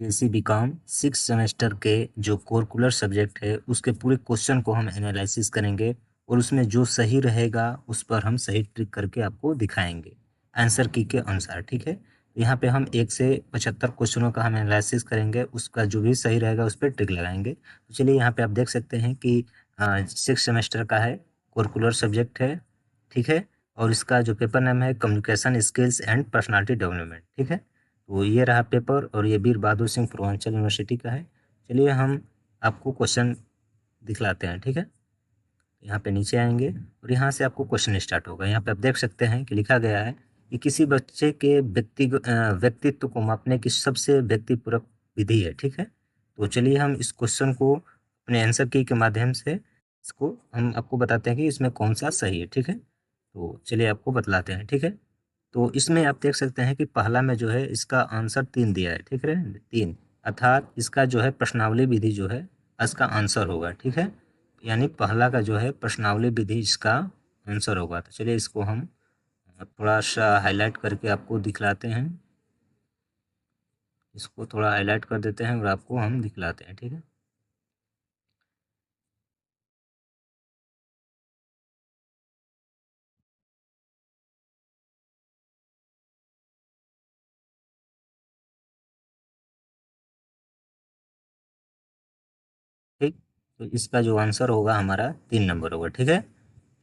केसी BCom 6 semester के जो कोरकुलर subject है उसके पूरे क्वेश्चन को हम एनालिसिस करेंगे और उसमें जो सही रहेगा उस पर हम सही ट्रिक करके आपको दिखाएंगे आंसर की के अनुसार। ठीक है, यहाँ पे हम 1 से 75 क्वेश्चनों का हम एनालिसिस करेंगे, उसका जो भी सही रहेगा उस पर ट्रिक लगाएंगे। तो चलिए यहाँ पे आप देख सकते हैं कि 6 सेमेस्टर का है, कोरकुलर सब्जेक्ट है। ठीक है, और इसका जो पेपर नेम है communication skills and personality development. ठीक है, तो ये रहा पेपर और ये वीर बहादुर सिंह पूर्वांचल यूनिवर्सिटी का है। चलिए हम आपको क्वेश्चन दिखलाते हैं। ठीक है, यहाँ पे नीचे आएंगे और यहाँ से आपको क्वेश्चन स्टार्ट होगा। यहाँ पे आप देख सकते हैं कि लिखा गया है कि किसी बच्चे के व्यक्तित्व को मापने की सबसे व्यक्तिपूरक विधि है। ठीक है, तो चलिए हम इस क्वेश्चन को अपने आंसर की के माध्यम से इसको हम आपको बताते हैं कि इसमें कौन सा सही है। ठीक है, तो चलिए आपको बतलाते हैं। ठीक है, तो इसमें आप देख सकते हैं कि पहला में जो है इसका आंसर 3 दिया है। ठीक है, 3 अर्थात इसका जो है प्रश्नावली विधि जो है इसका आंसर होगा। ठीक है, यानी पहला का जो है प्रश्नावली विधि इसका आंसर होगा। तो चलिए इसको हम थोड़ा सा हाईलाइट करके आपको दिखलाते हैं। इसको थोड़ा हाईलाइट कर देते हैं और आपको हम दिखलाते हैं। ठीक है, ठीक, तो इसका जो आंसर होगा हमारा 3 नंबर होगा। ठीक है,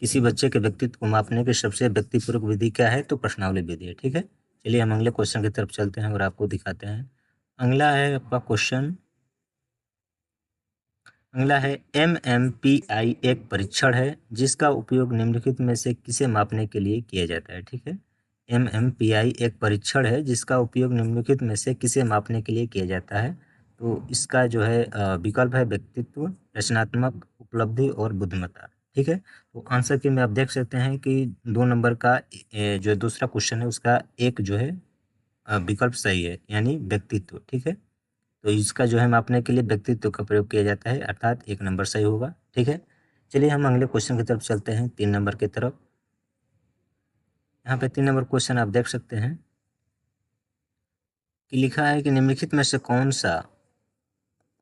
किसी बच्चे के व्यक्तित्व को मापने की सबसे व्यक्तिपूरक विधि क्या है, तो प्रश्नावली विधि है। ठीक है, चलिए हम अगले क्वेश्चन की तरफ चलते हैं और आपको दिखाते हैं। अगला है आपका क्वेश्चन, अगला है MMPI एक परीक्षण है जिसका उपयोग निम्नलिखित में से किसे मापने के लिए किया जाता है। ठीक है, MMPI एक परीक्षण है जिसका उपयोग निम्नलिखित में से किसे मापने के लिए किया जाता है। तो इसका जो है विकल्प है व्यक्तित्व, रचनात्मक, उपलब्धि और बुद्धिमत्ता। ठीक है, तो आंसर की में आप देख सकते हैं कि 2 नंबर का जो दूसरा क्वेश्चन है उसका एक जो है विकल्प सही है, यानी व्यक्तित्व। ठीक है, तो इसका जो है मापने के लिए व्यक्तित्व का प्रयोग किया जाता है, अर्थात 1 नंबर सही होगा। ठीक है, चलिए हम अगले क्वेश्चन की तरफ चलते हैं, 3 नंबर की तरफ। यहाँ पे 3 नंबर क्वेश्चन आप देख सकते हैं कि लिखा है कि निम्नलिखित में से कौन सा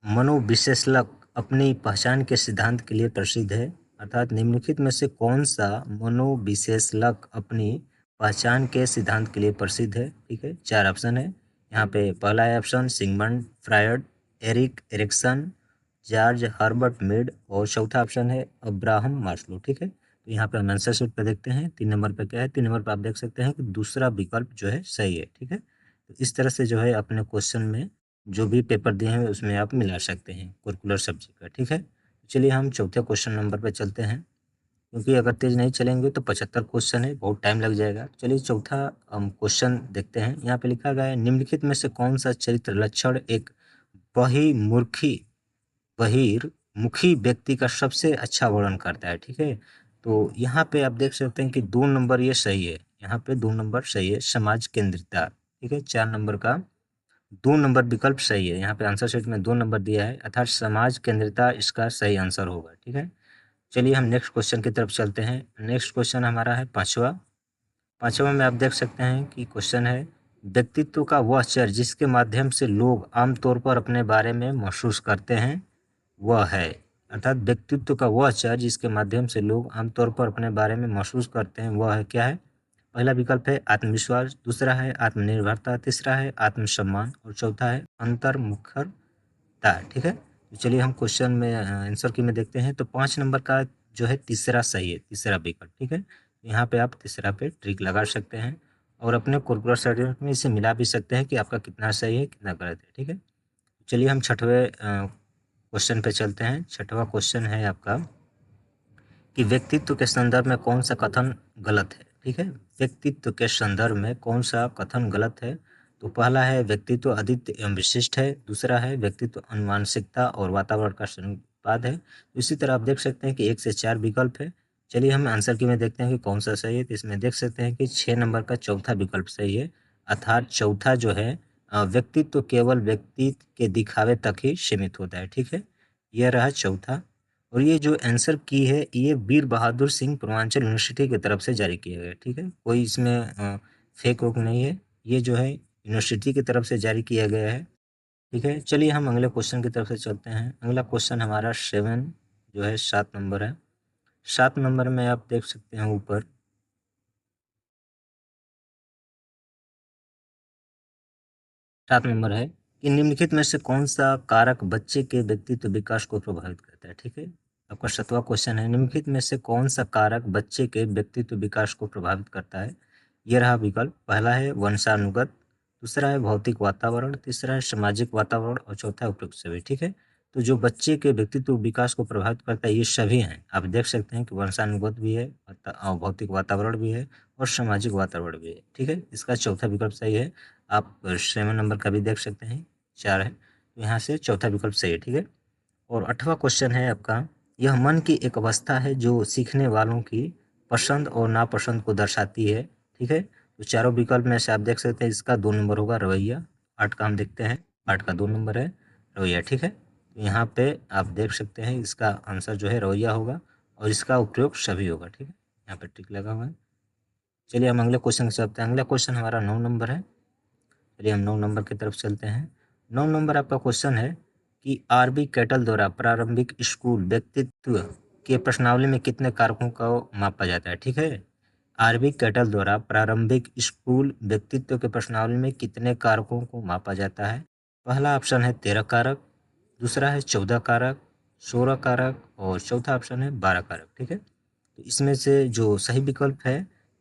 मनोविश्लेषक अपनी पहचान के सिद्धांत के लिए प्रसिद्ध है। अर्थात निम्नलिखित में से कौन सा मनोविश्लेषक अपनी पहचान के सिद्धांत के लिए प्रसिद्ध है। ठीक है, 4 ऑप्शन है यहाँ पे। पहला है option Sigmund Freud, Erik Erikson, George Herbert Mead और चौथा ऑप्शन है अब्राहम मास्लो। ठीक है, तो यहाँ पे हम आंसर शीट पे देखते हैं 3 नंबर पे क्या है। 3 नंबर पे आप देख सकते हैं कि दूसरा विकल्प जो है सही है। ठीक है, तो इस तरह से जो है अपने क्वेश्चन में जो भी पेपर दिए हैं उसमें आप मिला सकते हैं कोरकुलर सब्जेक्ट का। ठीक है, चलिए हम चौथे क्वेश्चन नंबर पर चलते हैं, क्योंकि अगर तेज नहीं चलेंगे तो 75 क्वेश्चन है, बहुत टाइम लग जाएगा। चलिए चौथा हम क्वेश्चन देखते हैं। यहाँ पे लिखा गया है निम्नलिखित में से कौन सा चरित्र लक्षण एक बहिर्मुखी बहिर्मुखी व्यक्ति का सबसे अच्छा वर्णन करता है। ठीक है, तो यहाँ पे आप देख सकते हैं कि 2 नंबर ये सही है, यहाँ पे 2 नंबर सही है, समाज केंद्रितता। ठीक है, 4 नंबर का 2 नंबर विकल्प सही है, यहाँ पे आंसर शीट में 2 नंबर दिया है, अर्थात समाज केंद्रितता इसका सही आंसर होगा। ठीक है, चलिए हम नेक्स्ट क्वेश्चन की तरफ चलते हैं। नेक्स्ट क्वेश्चन हमारा है पांचवा। पांचवा में आप देख सकते हैं कि क्वेश्चन है व्यक्तित्व का वह चर जिसके माध्यम से लोग आमतौर पर अपने बारे में महसूस करते हैं वह है। अर्थात व्यक्तित्व का वह चर जिसके माध्यम से लोग आमतौर पर अपने बारे में महसूस करते हैं वह है क्या है। पहला विकल्प है आत्मविश्वास, दूसरा है आत्मनिर्भरता, तीसरा है आत्मसम्मान और चौथा है अंतर्मुखता। ठीक है, तो चलिए हम क्वेश्चन में आंसर की में देखते हैं। तो 5 नंबर का जो है तीसरा सही है, तीसरा विकल्प। ठीक है, यहाँ पे आप तीसरा पे ट्रिक लगा सकते हैं और अपने कैलकुलेटर सर्टिफिकेट में इसे मिला भी सकते हैं कि आपका कितना सही है कितना गलत है। ठीक है, चलिए हम छठवें क्वेश्चन पे चलते हैं। छठवां क्वेश्चन है आपका कि व्यक्तित्व के संदर्भ में कौन सा कथन गलत है। ठीक है, व्यक्तित्व के संदर्भ में कौन सा कथन गलत है। तो पहला है व्यक्तित्व अद्वितीय एवं विशिष्ट है, दूसरा है व्यक्तित्व अनुवांशिकता और वातावरण का संपाद है। इसी तरह आप देख सकते हैं कि 1 से 4 विकल्प है। चलिए हम आंसर की में देखते हैं कि कौन सा सही है। तो इसमें देख सकते हैं कि 6 नंबर का चौथा विकल्प सही है, अर्थात चौथा जो है व्यक्तित्व केवल व्यक्ति के दिखावे तक ही सीमित होता है। ठीक है, यह रहा चौथा। और ये जो आंसर की है ये वीर बहादुर सिंह पूर्वांचल यूनिवर्सिटी की तरफ से जारी किया गया है। ठीक है, कोई इसमें फेक वोक नहीं है, ये जो है यूनिवर्सिटी की तरफ से जारी किया गया है। ठीक है, चलिए हम अगले क्वेश्चन की तरफ से चलते हैं। अगला क्वेश्चन हमारा 7 जो है 7 नंबर है। 7 नंबर में आप देख सकते हैं ऊपर 7 नंबर है कि निम्नलिखित में से कौन सा कारक बच्चे के व्यक्तित्व विकास को प्रभावित करता है। ठीक है, आपका 7वां क्वेश्चन है, निम्नलिखित में से कौन सा कारक बच्चे के व्यक्तित्व विकास को प्रभावित करता है। ये रहा विकल्प, पहला है वंशानुगत, दूसरा है भौतिक वातावरण, तीसरा है सामाजिक वातावरण और चौथा है उपयुक्त सभी। ठीक है, तो जो बच्चे के व्यक्तित्व विकास को प्रभावित करता है ये सभी हैं। आप देख सकते हैं कि वंशानुगत भी है, भौतिक वातावरण भी है और सामाजिक वातावरण भी है। ठीक है, इसका चौथा विकल्प सही है। आप 7 नंबर का भी देख सकते हैं, 4 है, तो यहाँ से चौथा विकल्प सही है। ठीक है, और 8वां क्वेश्चन है आपका, यह मन की एक अवस्था है जो सीखने वालों की पसंद और नापसंद को दर्शाती है। ठीक है, तो चारों विकल्प में से आप देख सकते हैं इसका 2 नंबर होगा रवैया। 8 का हम देखते हैं, 8 का 2 नंबर है रवैया। ठीक है, तो यहाँ पे आप देख सकते हैं इसका आंसर जो है रवैया होगा और इसका उपयोग सभी होगा। ठीक है, यहाँ पे टिक लगा हुआ है। चलिए हम अगले क्वेश्चन से चलते हैं। अगला क्वेश्चन हमारा 9 नंबर है। चलिए हम 9 नंबर की तरफ चलते हैं। 9 नंबर आपका क्वेश्चन है कि आरबी कैटल द्वारा प्रारंभिक स्कूल व्यक्तित्व के प्रश्नावली में कितने कारकों को मापा जाता है। ठीक है, आरबी कैटल द्वारा प्रारंभिक स्कूल व्यक्तित्व के प्रश्नावली में कितने कारकों को मापा जाता है। पहला ऑप्शन है 13 कारक, दूसरा है 14 कारक, 16 कारक और चौथा ऑप्शन है 12 कारक। ठीक है, तो इसमें से जो सही विकल्प है,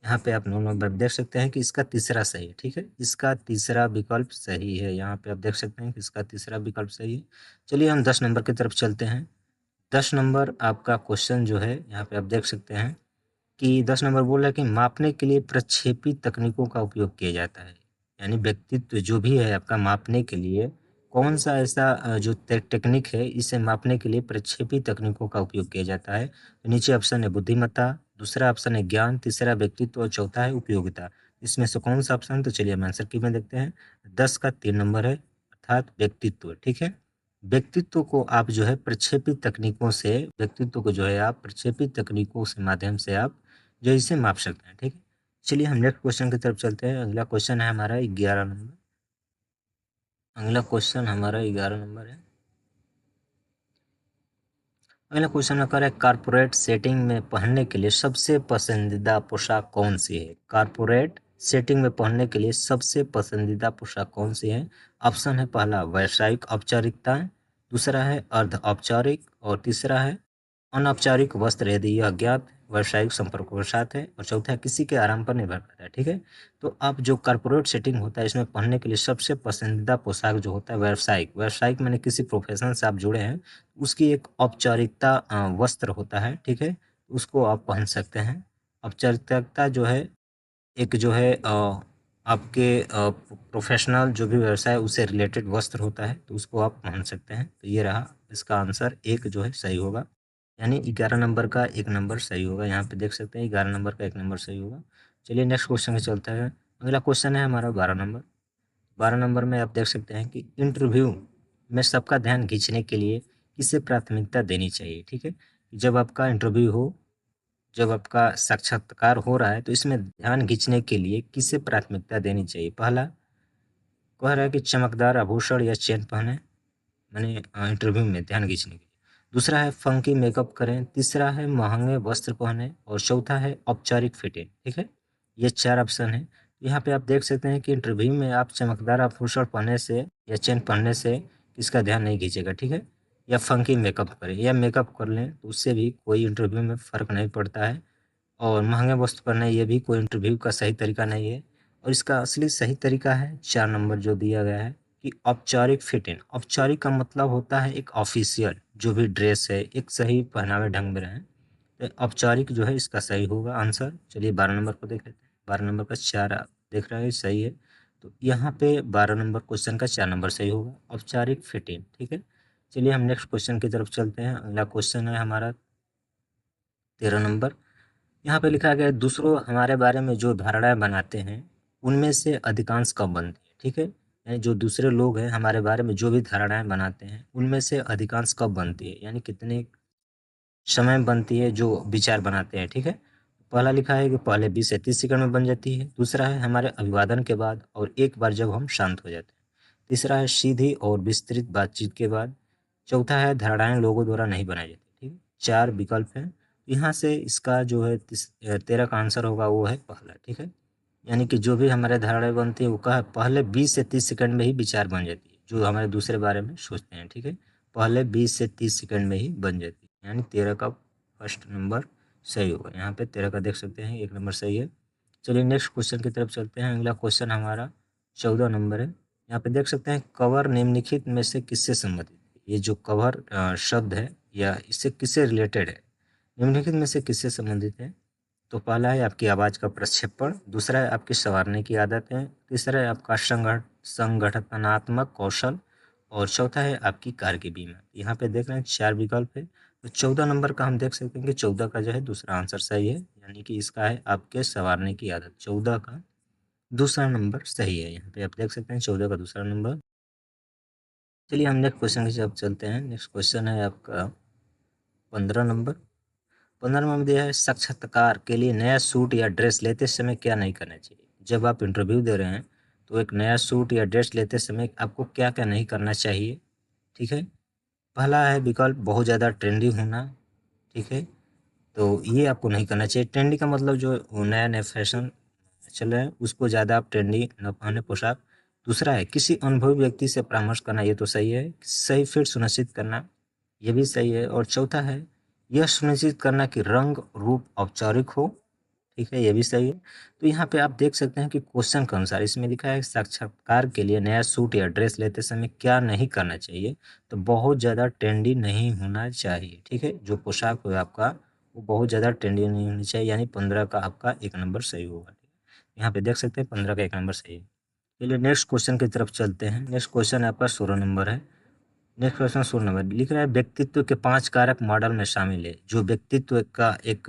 यहाँ पे आप 9 नंबर देख सकते हैं कि इसका तीसरा सही है। ठीक है, इसका तीसरा विकल्प सही है। यहाँ पे आप देख सकते हैं कि इसका तीसरा विकल्प सही है। चलिए हम 10 नंबर की तरफ चलते हैं। 10 नंबर आपका क्वेश्चन जो है यहाँ पे आप देख सकते हैं कि 10 नंबर बोल रहा है कि मापने के लिए प्रक्षेपी तकनीकों का उपयोग किया जाता है। यानी व्यक्तित्व जो भी है आपका मापने के लिए कौन सा ऐसा जो टेक्निक है इसे मापने के लिए प्रक्षेपी तकनीकों का उपयोग किया जाता है। तो नीचे ऑप्शन है बुद्धिमत्ता, दूसरा ऑप्शन है ज्ञान, तीसरा व्यक्तित्व और चौथा है उपयोगिता। इसमें से कौन सा ऑप्शन, तो चलिए हम आंसर की में देखते हैं। 10 का 3 नंबर है अर्थात व्यक्तित्व। ठीक है, व्यक्तित्व को आप जो है प्रक्षेपी तकनीकों से, व्यक्तित्व को जो है आप प्रक्षेपी तकनीकों के माध्यम से आप जो इसे माप सकते हैं। ठीक है, चलिए हम नेक्स्ट क्वेश्चन की तरफ चलते हैं। अगला क्वेश्चन है हमारा 11 नंबर। अगला क्वेश्चन हमारा 11 नंबर है। अगला क्वेश्चन है, कारपोरेट सेटिंग में पहनने के लिए सबसे पसंदीदा पोशाक कौन सी है। कारपोरेट सेटिंग में पहनने के लिए सबसे पसंदीदा पोशाक कौन सी है। ऑप्शन है पहला व्यावसायिक औपचारिकता, दूसरा है अर्ध औपचारिक और तीसरा है अनौपचारिक वस्त्र यदि यह अज्ञात व्यावसायिक संपर्कों के साथ है और चौथा है किसी के आराम पर निर्भर करता है। ठीक है, तो आप जो कॉर्पोरेट सेटिंग होता है इसमें पहनने के लिए सबसे पसंदीदा पोशाक जो होता है व्यावसायिक, व्यावसायिक मैंने किसी प्रोफेशन से आप जुड़े हैं, उसकी एक औपचारिकता वस्त्र होता है। ठीक है, उसको आप पहन सकते हैं। औपचारिकता जो है एक जो है आपके प्रोफेशनल जो भी व्यवसाय है उससे रिलेटेड वस्त्र होता है, तो उसको आप पहन सकते हैं। तो ये रहा इसका आंसर, एक जो है सही होगा, यानी 11 नंबर का 1 नंबर सही होगा। यहाँ पे देख सकते हैं 11 नंबर का 1 नंबर सही होगा। चलिए नेक्स्ट क्वेश्चन में चलता है। अगला क्वेश्चन है हमारा 12 नंबर। 12 नंबर में आप देख सकते हैं कि इंटरव्यू में सबका ध्यान खींचने के लिए किसे प्राथमिकता देनी चाहिए। ठीक है, जब आपका इंटरव्यू हो, जब आपका साक्षात्कार हो रहा है तो इसमें ध्यान खींचने के लिए किसे प्राथमिकता देनी चाहिए। पहला कह रहा है कि चमकदार आभूषण या चेन पहने, माने इंटरव्यू में ध्यान खींचने के लिए। दूसरा है फंकी मेकअप करें, तीसरा है महंगे वस्त्र पहने और चौथा है औपचारिक फिटें। ठीक है, ये 4 ऑप्शन है। यहाँ पे आप देख सकते हैं कि इंटरव्यू में आप चमकदार आभूषण पहनने से या चेन पहनने से किसका ध्यान नहीं खींचेगा। ठीक है, या फंकी मेकअप करें या मेकअप कर लें तो उससे भी कोई इंटरव्यू में फ़र्क नहीं पड़ता है। और महंगे वस्त्र पहनना ये भी कोई इंटरव्यू का सही तरीका नहीं है। और इसका असली सही तरीका है 4 नंबर जो दिया गया है कि औपचारिक फिट इन। औपचारिक का मतलब होता है एक ऑफिशियल जो भी ड्रेस है एक सही पहनावे ढंग में रहें, तो औपचारिक जो है इसका सही होगा आंसर। चलिए 12 नंबर को देख लेते हैं। 12 नंबर का 4 आप देख रहे हैं सही है, तो यहाँ पे 12 नंबर क्वेश्चन का 4 नंबर सही होगा, औपचारिक फिट इन। ठीक है, चलिए हम नेक्स्ट क्वेश्चन की तरफ चलते हैं। अगला क्वेश्चन है हमारा 13 नंबर। यहाँ पे लिखा गया है दूसरों हमारे बारे में जो धारणाएं बनाते हैं उनमें से अधिकांश कब बनती है। ठीक है, यानी जो दूसरे लोग हैं हमारे बारे में जो भी धारणाएं बनाते हैं उनमें से अधिकांश कब बनती है, यानी कितने समय में बनती है जो विचार बनाते हैं। ठीक है, पहला लिखा है कि पहले 20 से 30 सेकंड में बन जाती है, दूसरा है हमारे अभिवादन के बाद और एक बार जब हम शांत हो जाते हैं, तीसरा है सीधी और विस्तृत बातचीत के बाद। चौथा है धारणाएं लोगों द्वारा नहीं बनाई जाती। ठीक है, 4 विकल्प हैं। यहाँ से इसका जो है 13 का आंसर होगा वो है पहला। ठीक है, यानी कि जो भी हमारे धारणाएं बनती है वो कहा पहले 20 से 30 सेकंड में ही विचार बन जाती है, जो हमारे दूसरे बारे में सोचते हैं। ठीक है, पहले 20 से 30 सेकंड में ही बन जाती है, यानी 13 का फर्स्ट नंबर सही होगा। यहाँ पे 13 का देख सकते हैं 1 नंबर सही है। चलिए नेक्स्ट क्वेश्चन की तरफ चलते हैं। अगला क्वेश्चन हमारा 14 नंबर है। यहाँ पे देख सकते हैं कवर निम्नलिखित में से किससे संबंधित है। ये जो कवर शब्द है या इससे किससे रिलेटेड है, निम्नलिखित में से किससे संबंधित है। तो पहला है आपकी आवाज़ का प्रक्षेपण, दूसरा है आपकी संवारने की आदतें, तीसरा है आपका संगठनात्मक कौशल और चौथा है आपकी कार की बीमा। यहाँ पे देख रहे हैं 4 विकल्प है, तो 14 नंबर का हम देख सकते हैं कि 14 का जो है दूसरा आंसर सही है, यानी कि इसका है आपके संवारने की आदत। 14 का दूसरा नंबर सही है। यहाँ पे आप देख सकते हैं 14 का दूसरा नंबर। चलिए हम नेक्स्ट क्वेश्चन की तरफ चलते हैं। नेक्स्ट क्वेश्चन है आपका 15 नंबर। 15 नंबर में दिया है साक्षात्कार के लिए नया सूट या ड्रेस लेते समय क्या नहीं करना चाहिए। जब आप इंटरव्यू दे रहे हैं तो एक नया सूट या ड्रेस लेते समय आपको क्या क्या नहीं करना चाहिए। ठीक है, पहला है विकल्प बहुत ज़्यादा ट्रेंडी होना। ठीक है, तो ये आपको नहीं करना चाहिए। ट्रेंडी का मतलब जो नया नया फैशन चल रहा है उसको ज़्यादा आप ट्रेंडी न पहने पोशाक। दूसरा है किसी अनुभवी व्यक्ति से परामर्श करना, ये तो सही है। सही फिट सुनिश्चित करना, ये भी सही है। और चौथा है यह सुनिश्चित करना कि रंग रूप औपचारिक हो। ठीक है, ये भी सही है। तो यहाँ पे आप देख सकते हैं कि क्वेश्चन के अनुसार इसमें लिखा है साक्षात्कार के लिए नया सूट या ड्रेस लेते समय क्या नहीं करना चाहिए। तो बहुत ज़्यादा ट्रेंडी नहीं होना चाहिए। ठीक है, जो पोशाक हो आपका वो बहुत ज़्यादा ट्रेंडी नहीं होनी चाहिए, यानी 15 का आपका 1 नंबर सही होगा। यहाँ पे देख सकते हैं 15 का 1 नंबर सही है। चलिए नेक्स्ट क्वेश्चन की तरफ चलते हैं। नेक्स्ट क्वेश्चन आपका 16 नंबर है। नेक्स्ट क्वेश्चन 16 नंबर लिख रहा है व्यक्तित्व के 5 कारक मॉडल में शामिल है। जो व्यक्तित्व का एक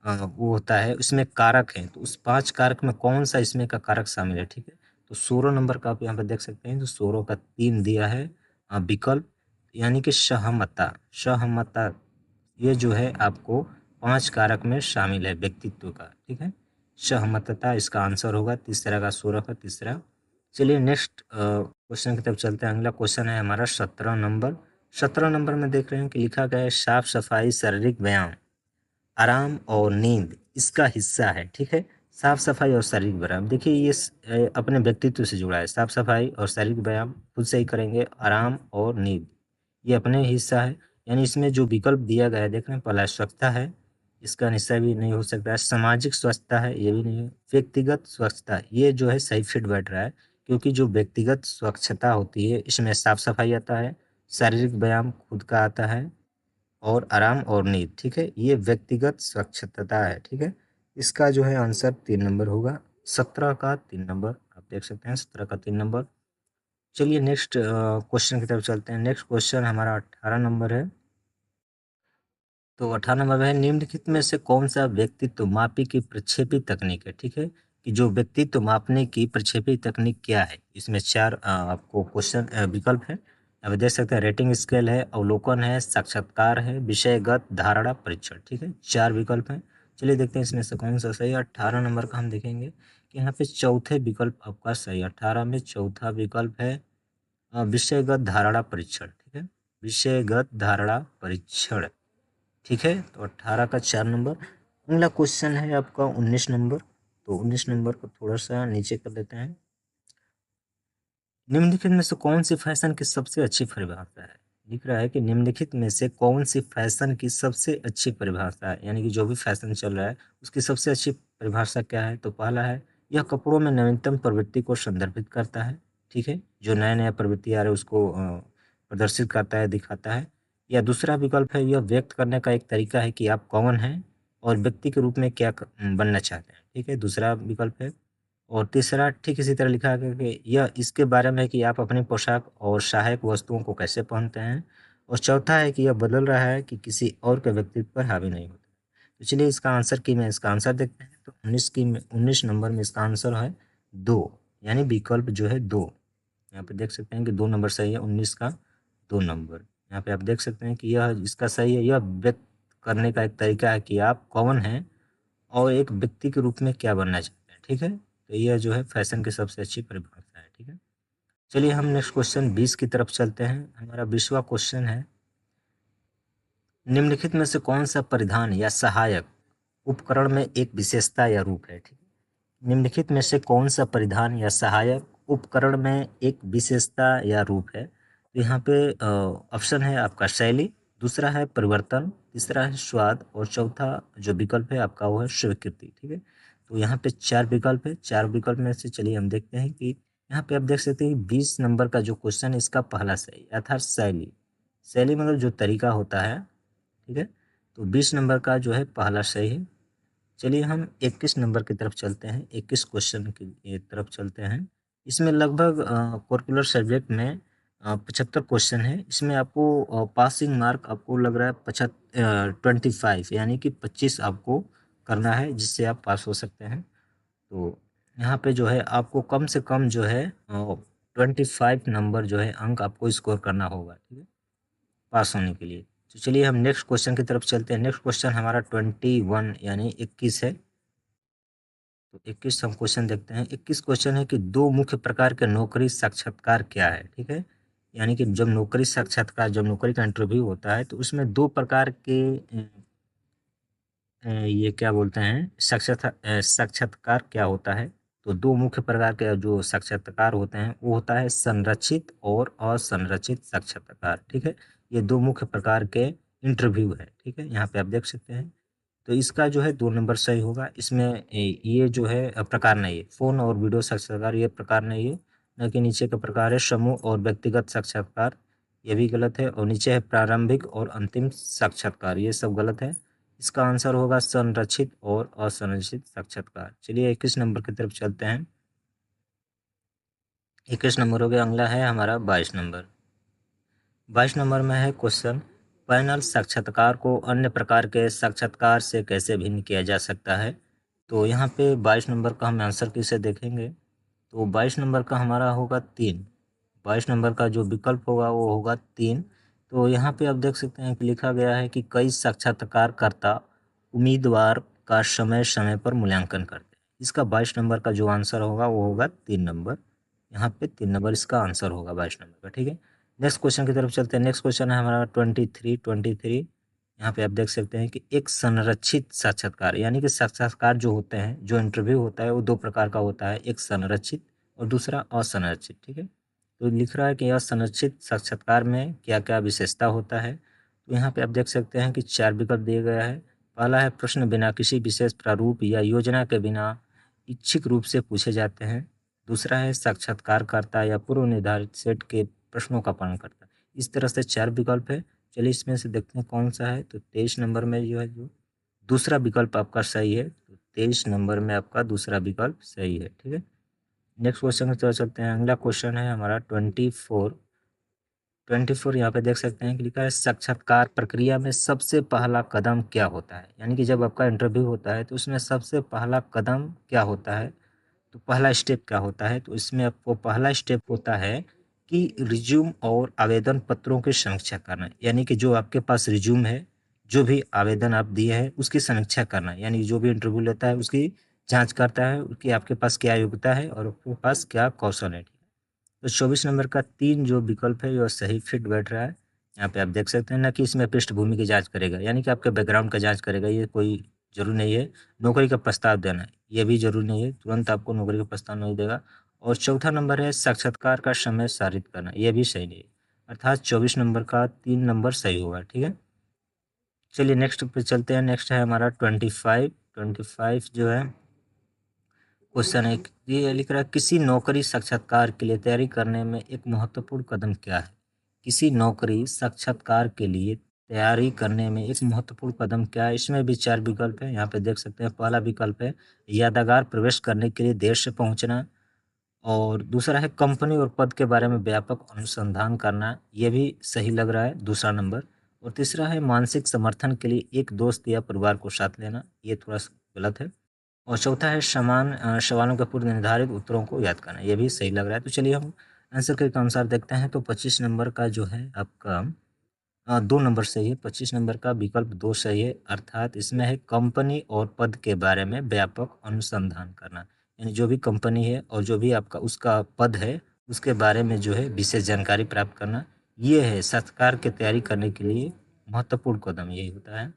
वो होता है उसमें कारक है, तो उस 5 कारक में कौन सा इसमें का कारक शामिल है। ठीक है, तो 16 नंबर का आप यहाँ पे देख सकते हैं, तो 16 का 3 दिया है विकल्प, यानी कि सहमता। सहमता ये जो है आपको 5 कारक में शामिल है व्यक्तित्व का। ठीक है, सहमतता इसका आंसर होगा। तीसरा का 16 का तीसरा। चलिए नेक्स्ट क्वेश्चन की तरफ चलते हैं। अगला क्वेश्चन है हमारा 17 नंबर। 17 नंबर में देख रहे हैं कि लिखा गया है साफ सफाई शारीरिक व्यायाम आराम और नींद इसका हिस्सा है। ठीक है, साफ सफाई और शारीरिक व्यायाम, देखिए ये अपने व्यक्तित्व से जुड़ा है। साफ सफाई और शारीरिक व्यायाम खुद से ही करेंगे, आराम और नींद ये अपने हिस्सा है। यानी इसमें जो विकल्प दिया गया है देख रहे हैं, पहला स्वच्छता है, इसका हिस्सा भी नहीं हो सकता है। सामाजिक स्वच्छता है, ये भी नहीं है। व्यक्तिगत स्वच्छता ये जो है सही फिट बैठ रहा है, क्योंकि जो व्यक्तिगत स्वच्छता होती है इसमें साफ सफाई आता है, शारीरिक व्यायाम खुद का आता है और आराम और नींद। ठीक है, ये व्यक्तिगत स्वच्छता है। ठीक है, इसका जो है आंसर 3 नंबर होगा। 17 का 3 नंबर आप देख सकते हैं, 17 का 3 नंबर। चलिए नेक्स्ट क्वेश्चन की तरफ चलते हैं। नेक्स्ट क्वेश्चन हमारा 18 नंबर है। तो 18 नंबर में है निम्नलिखित में से कौन सा व्यक्तित्व मापी की प्रक्षेपी तकनीक है। ठीक है, कि जो व्यक्तित्व मापने की प्रक्षेपी तकनीक क्या है। इसमें 4 आपको क्वेश्चन विकल्प है। अब देख सकते हैं रेटिंग स्केल है, अवलोकन है, साक्षात्कार है, विषयगत धारणा परीक्षण। ठीक है, 4 विकल्प हैं। चलिए देखते हैं इसमें से कौन सा सही है। 18 नंबर का हम देखेंगे कि यहाँ पे चौथे विकल्प आपका सही है। 18 में चौथा विकल्प है विषयगत धारणा परीक्षण। ठीक है, विषयगत धारणा परीक्षण। ठीक है, तो 18 का 4 नंबर। अगला क्वेश्चन है आपका 19 नंबर। तो 19 नंबर को थोड़ा सा नीचे कर लेते हैं। निम्नलिखित में से कौन सी फैशन की सबसे अच्छी परिभाषा है। लिख रहा है कि निम्नलिखित में से कौन सी फैशन की सबसे अच्छी परिभाषा है, यानी कि जो भी फैशन चल रहा है उसकी सबसे अच्छी परिभाषा क्या है। तो पहला है यह कपड़ों में नवीनतम प्रवृत्ति को संदर्भित करता है। ठीक है, जो नया नया प्रवृत्ति आ रहा है उसको प्रदर्शित करता है, दिखाता है। या दूसरा विकल्प है यह व्यक्त करने का एक तरीका है कि आप कौन हैं और व्यक्ति के रूप में क्या बनना चाहते हैं। ठीक है, दूसरा विकल्प है। और तीसरा ठीक इसी तरह लिखा है कि यह इसके बारे में है कि आप अपनी पोशाक और सहायक वस्तुओं को कैसे पहनते हैं। और चौथा है कि यह बदल रहा है कि किसी और के व्यक्तित्व पर हावी नहीं होता। तो चलिए इसका आंसर की में इसका आंसर देखते हैं। तो 19 नंबर में इसका आंसर है 2, यानी विकल्प जो है 2। यहाँ पे देख सकते हैं कि 2 नंबर सही है। 19 का 2 नंबर। यहाँ पे आप देख सकते हैं कि यह इसका सही है। यह व्यक्त करने का एक तरीका है कि आप कौन हैं और एक व्यक्ति के रूप में क्या बनना चाहते हैं। ठीक है, तो यह जो है फैशन की सबसे अच्छी परिभाषा है। ठीक है, चलिए हम नेक्स्ट क्वेश्चन 20 की तरफ चलते हैं। हमारा 20वां क्वेश्चन है, निम्नलिखित में से कौन सा परिधान या सहायक उपकरण में एक विशेषता या रूप है। ठीक, निम्नलिखित में से कौन सा परिधान या सहायक उपकरण में एक विशेषता या रूप है। तो यहाँ पे ऑप्शन है आपका शैली, दूसरा है परिवर्तन, तीसरा है स्वाद और चौथा जो विकल्प है आपका वो है स्वीकृति। ठीक है, तो यहाँ पे 4 विकल्प है। 4 विकल्प में से चलिए हम देखते हैं कि यहाँ पे आप देख सकते हैं 20 नंबर का जो क्वेश्चन है इसका पहला सही अर्थात शैली। शैली मतलब जो तरीका होता है। ठीक है, तो 20 नंबर का जो है पहला सही है। चलिए हम 21 नंबर की तरफ चलते हैं। 21 क्वेश्चन की तरफ चलते हैं। इसमें लगभग कॉर्कुलर सब्जेक्ट में 75 क्वेश्चन है। इसमें आपको पासिंग मार्क आपको लग रहा है 25 यानी कि 25 आपको करना है जिससे आप पास हो सकते हैं। तो यहाँ पे जो है आपको कम से कम जो है 25 नंबर जो है अंक आपको स्कोर करना होगा। ठीक है, पास होने के लिए। तो चलिए हम नेक्स्ट क्वेश्चन की तरफ चलते हैं। नेक्स्ट क्वेश्चन हमारा 21 यानी 21 है। तो 21 हम क्वेश्चन देखते हैं। 21 क्वेश्चन है कि दो मुख्य प्रकार के नौकरी साक्षात्कार क्या है। ठीक है, यानी कि जब नौकरी साक्षात्कार जब नौकरी का इंटरव्यू होता है तो उसमें दो प्रकार के ये क्या बोलते हैं साक्षात्कार क्या होता है। तो दो मुख्य प्रकार के जो साक्षात्कार होते हैं वो होता है संरचित और असंरचित साक्षात्कार। ठीक है, ये दो मुख्य प्रकार के इंटरव्यू है। ठीक है, यहाँ पे आप देख सकते हैं। तो इसका जो है 2 नंबर सही होगा। इसमें ये जो है प्रकार नहीं है, फ़ोन और वीडियो साक्षात्कार ये प्रकार नहीं है। न कि नीचे का प्रकार है समूह और व्यक्तिगत साक्षात्कार, ये भी गलत है। और नीचे है प्रारंभिक और अंतिम साक्षात्कार, ये सब गलत है। इसका आंसर होगा संरचित और असंरचित साक्षात्कार। चलिए 21 नंबर की तरफ चलते हैं। 21 नंबर हो गया। अगला है हमारा 22 नंबर। 22 नंबर में है क्वेश्चन, पैनल साक्षात्कार को अन्य प्रकार के साक्षात्कार से कैसे भिन्न किया जा सकता है। तो यहाँ पे 22 नंबर का हम आंसर किसे देखेंगे। तो 22 नंबर का हमारा होगा 3। 22 नंबर का जो विकल्प होगा वो होगा 3। तो यहाँ पे आप देख सकते हैं कि लिखा गया है कि कई साक्षात्कारकर्ता उम्मीदवार का समय समय पर मूल्यांकन करते हैं। इसका 22 नंबर का जो आंसर होगा वो होगा 3 नंबर। यहाँ पे 3 नंबर इसका आंसर होगा 22 नंबर का। ठीक है, नेक्स्ट क्वेश्चन की तरफ चलते हैं। नेक्स्ट क्वेश्चन है हमारा 23। यहाँ पे आप देख सकते हैं कि एक संरचित साक्षात्कार यानी कि साक्षात्कार जो होते हैं जो इंटरव्यू होता है वो दो प्रकार का होता है, एक संरचित और दूसरा असंरचित। ठीक है, तो लिख रहा है कि असंरचित साक्षात्कार में क्या क्या विशेषता होता है। तो यहाँ पे आप देख सकते हैं कि 4 विकल्प दिए गया है। पहला है प्रश्न बिना किसी विशेष प्रारूप या योजना के बिना इच्छिक रूप से पूछे जाते हैं। दूसरा है साक्षात्कारकर्ता या पूर्व निर्धारित सेट के प्रश्नों का पालन करता है। इस तरह से 4 विकल्प है। चलिए इसमें से देखते हैं कौन सा है। तो 23 नंबर में जो है जो दूसरा विकल्प आपका सही है। तो 23 नंबर में आपका दूसरा विकल्प सही है। ठीक है, नेक्स्ट क्वेश्चन की तरफ चलते हैं। अगला क्वेश्चन है हमारा 24। यहाँ पे देख सकते हैं कि लिखा है साक्षात्कार प्रक्रिया में सबसे पहला कदम क्या होता है। यानी कि जब आपका इंटरव्यू होता है तो उसमें सबसे पहला कदम क्या होता है। तो पहला स्टेप क्या होता है। तो इसमें आपको पहला स्टेप होता है कि रिज्यूम और आवेदन पत्रों की समीक्षा करना। यानी कि जो आपके पास रिज्यूम है, जो भी आवेदन आप दिए हैं उसकी समीक्षा करना। यानी जो भी इंटरव्यू लेता है उसकी जांच करता है कि आपके पास क्या योग्यता है और आपके पास क्या कौशल है। तो 24 नंबर का 3 जो विकल्प है वो सही फिट बैठ रहा है। यहाँ पे आप देख सकते हैं ना कि इसमें पृष्ठभूमि की जांच करेगा, यानी कि आपके बैकग्राउंड का जांच करेगा। ये कोई जरूरी नहीं है। नौकरी का प्रस्ताव देना है, ये भी जरूरी नहीं है, तुरंत आपको नौकरी का प्रस्ताव नहीं देगा। और चौथा नंबर है साक्षात्कार का समय सारित करना, ये भी सही नहीं है। अर्थात 24 नंबर का 3 नंबर सही होगा। ठीक है, चलिए नेक्स्ट पे चलते हैं। नेक्स्ट है हमारा 25 जो है क्वेश्चन है, ये लिख रहा है किसी नौकरी साक्षात्कार के लिए तैयारी करने में एक महत्वपूर्ण कदम क्या है। किसी नौकरी साक्षात्कार के लिए तैयारी करने में एक महत्वपूर्ण कदम क्या है। इसमें भी 4 विकल्प है। यहाँ पे देख सकते हैं पहला विकल्प है यादागार प्रवेश करने के लिए देर से पहुंचना। और दूसरा है कंपनी और पद के बारे में व्यापक अनुसंधान करना, ये भी सही लग रहा है दूसरा नंबर। और तीसरा है मानसिक समर्थन के लिए एक दोस्त या परिवार को साथ लेना, ये थोड़ा सा गलत है। और चौथा है समान सवालों के पूर्व निर्धारित उत्तरों को याद करना, ये भी सही लग रहा है। तो चलिए हम आंसर के अनुसार देखते हैं। तो 25 नंबर का जो है आपका 2 नंबर सही है। 25 नंबर का विकल्प 2 सही है। अर्थात इसमें है कंपनी और पद के बारे में व्यापक अनुसंधान करना। यानी जो भी कंपनी है और जो भी आपका उसका पद है उसके बारे में जो है विशेष जानकारी प्राप्त करना, ये है साक्षात्कार की तैयारी करने के लिए महत्वपूर्ण कदम यही होता है।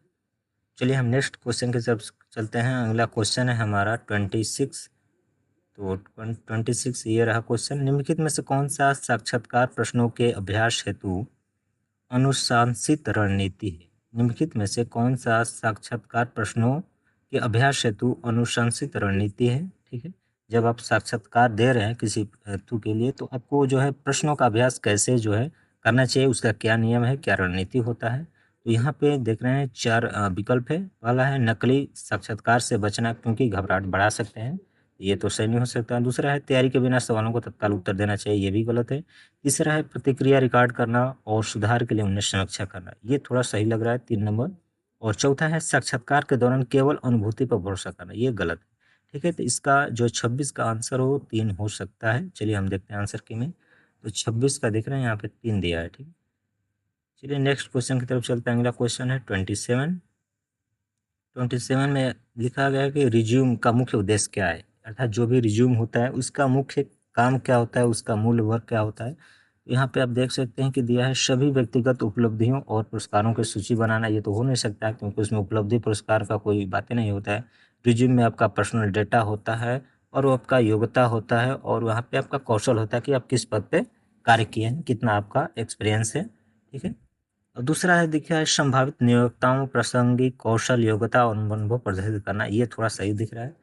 चलिए हम नेक्स्ट क्वेश्चन की तरफ चलते हैं। अगला क्वेश्चन है हमारा 26। तो 26 ये रहा क्वेश्चन। निम्नलिखित में से कौन सा साक्षात्कार प्रश्नों के अभ्यास हेतु अनुशासित रणनीति है? निम्नलिखित में से कौन सा साक्षात्कार प्रश्नों के अभ्यास हेतु अनुशंसित रणनीति है? ठीक है, जब आप साक्षात्कार दे रहे हैं किसी हेतु के लिए तो आपको जो है प्रश्नों का अभ्यास कैसे जो है करना चाहिए, उसका क्या नियम है, क्या रणनीति होता है। तो यहाँ पे देख रहे हैं 4 विकल्प है। पहला है नकली साक्षात्कार से बचना क्योंकि घबराहट बढ़ा सकते हैं, ये तो सही नहीं हो सकता। दूसरा है तैयारी के बिना सवालों को तत्काल उत्तर देना चाहिए, ये भी गलत है। तीसरा है प्रतिक्रिया रिकॉर्ड करना और सुधार के लिए उन्हें समीक्षा करना, ये थोड़ा सही लग रहा है 3 नंबर। और चौथा है साक्षात्कार के दौरान केवल अनुभूति पर भरोसा करना, ये गलत है। ठीक है, तो इसका जो 26 का आंसर हो 3 हो सकता है। चलिए हम देखते हैं आंसर की में। तो 26 का देख रहे हैं यहाँ पे 3 दिया है। ठीक है, चलिए नेक्स्ट क्वेश्चन की तरफ चलते हैं। अगला क्वेश्चन है 27। 27 में लिखा गया है कि रिज्यूम का मुख्य उद्देश्य क्या है, अर्थात जो भी रिज्यूम होता है उसका मुख्य काम क्या होता है, उसका मूल वर्क क्या होता है। यहाँ पे आप देख सकते हैं कि दिया है सभी व्यक्तिगत उपलब्धियों और पुरस्कारों की सूची बनाना, ये तो हो नहीं सकता क्योंकि उसमें उपलब्धि पुरस्कार का कोई बातें नहीं होता है। रिज्यूम में आपका पर्सनल डेटा होता है और वो आपका योग्यता होता है और वहाँ पे आपका कौशल होता है कि आप किस पद पे कार्य किए हैं, कितना आपका एक्सपीरियंस है। ठीक है, और दूसरा है दिखा है संभावित नियोक्ताओं, प्रासंगिक कौशल, योग्यता और अनुभव प्रदर्शित करना, ये थोड़ा सही दिख रहा है।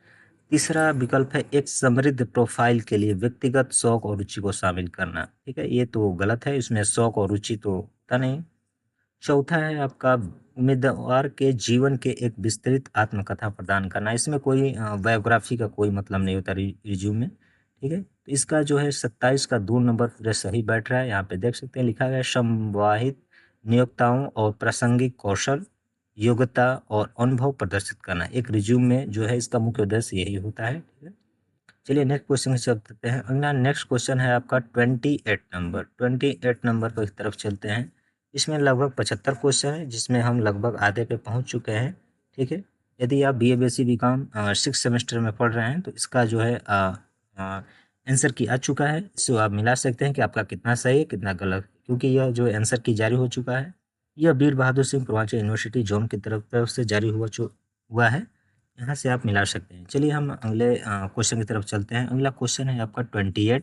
तीसरा विकल्प है एक समृद्ध प्रोफाइल के लिए व्यक्तिगत शौक और रुचि को शामिल करना। ठीक है, ये तो गलत है, इसमें शौक और रुचि तो होता नहीं। चौथा है आपका उम्मीदवार के जीवन के एक विस्तृत आत्मकथा प्रदान करना, इसमें कोई बायोग्राफी का कोई मतलब नहीं होता रिज्यूम में। ठीक है, तो इसका जो है 27 का 2 नंबर पूरा सही बैठ रहा है। यहाँ पे देख सकते हैं लिखा गया है संवाहित नियोक्ताओं और प्रासंगिक कौशल, योग्यता और अनुभव प्रदर्शित करना, एक रिज्यूम में जो है इसका मुख्य उद्देश्य यही होता है। ठीक है, चलिए नेक्स्ट क्वेश्चन की तरफ चलते हैं। अगला नेक्स्ट क्वेश्चन है आपका 28 नंबर। 28 नंबर पर की तरफ चलते हैं। इसमें लगभग 75 क्वेश्चन है जिसमें हम लगभग आधे पे पहुंच चुके हैं। ठीक है, यदि आप BA BSc BCom 6 सेमेस्टर में पढ़ रहे हैं तो इसका जो है आंसर की आ चुका है। इसको आप मिला सकते हैं कि आपका कितना सही है कितना गलत है, क्योंकि यह जो आंसर की जारी हो चुका है यह वीर बहादुर सिंह पूर्वांचल यूनिवर्सिटी जोन की तरफ से जारी हुआ है। यहाँ से आप मिला सकते हैं। चलिए हम अगले क्वेश्चन की तरफ चलते हैं। अगला क्वेश्चन है आपका 28।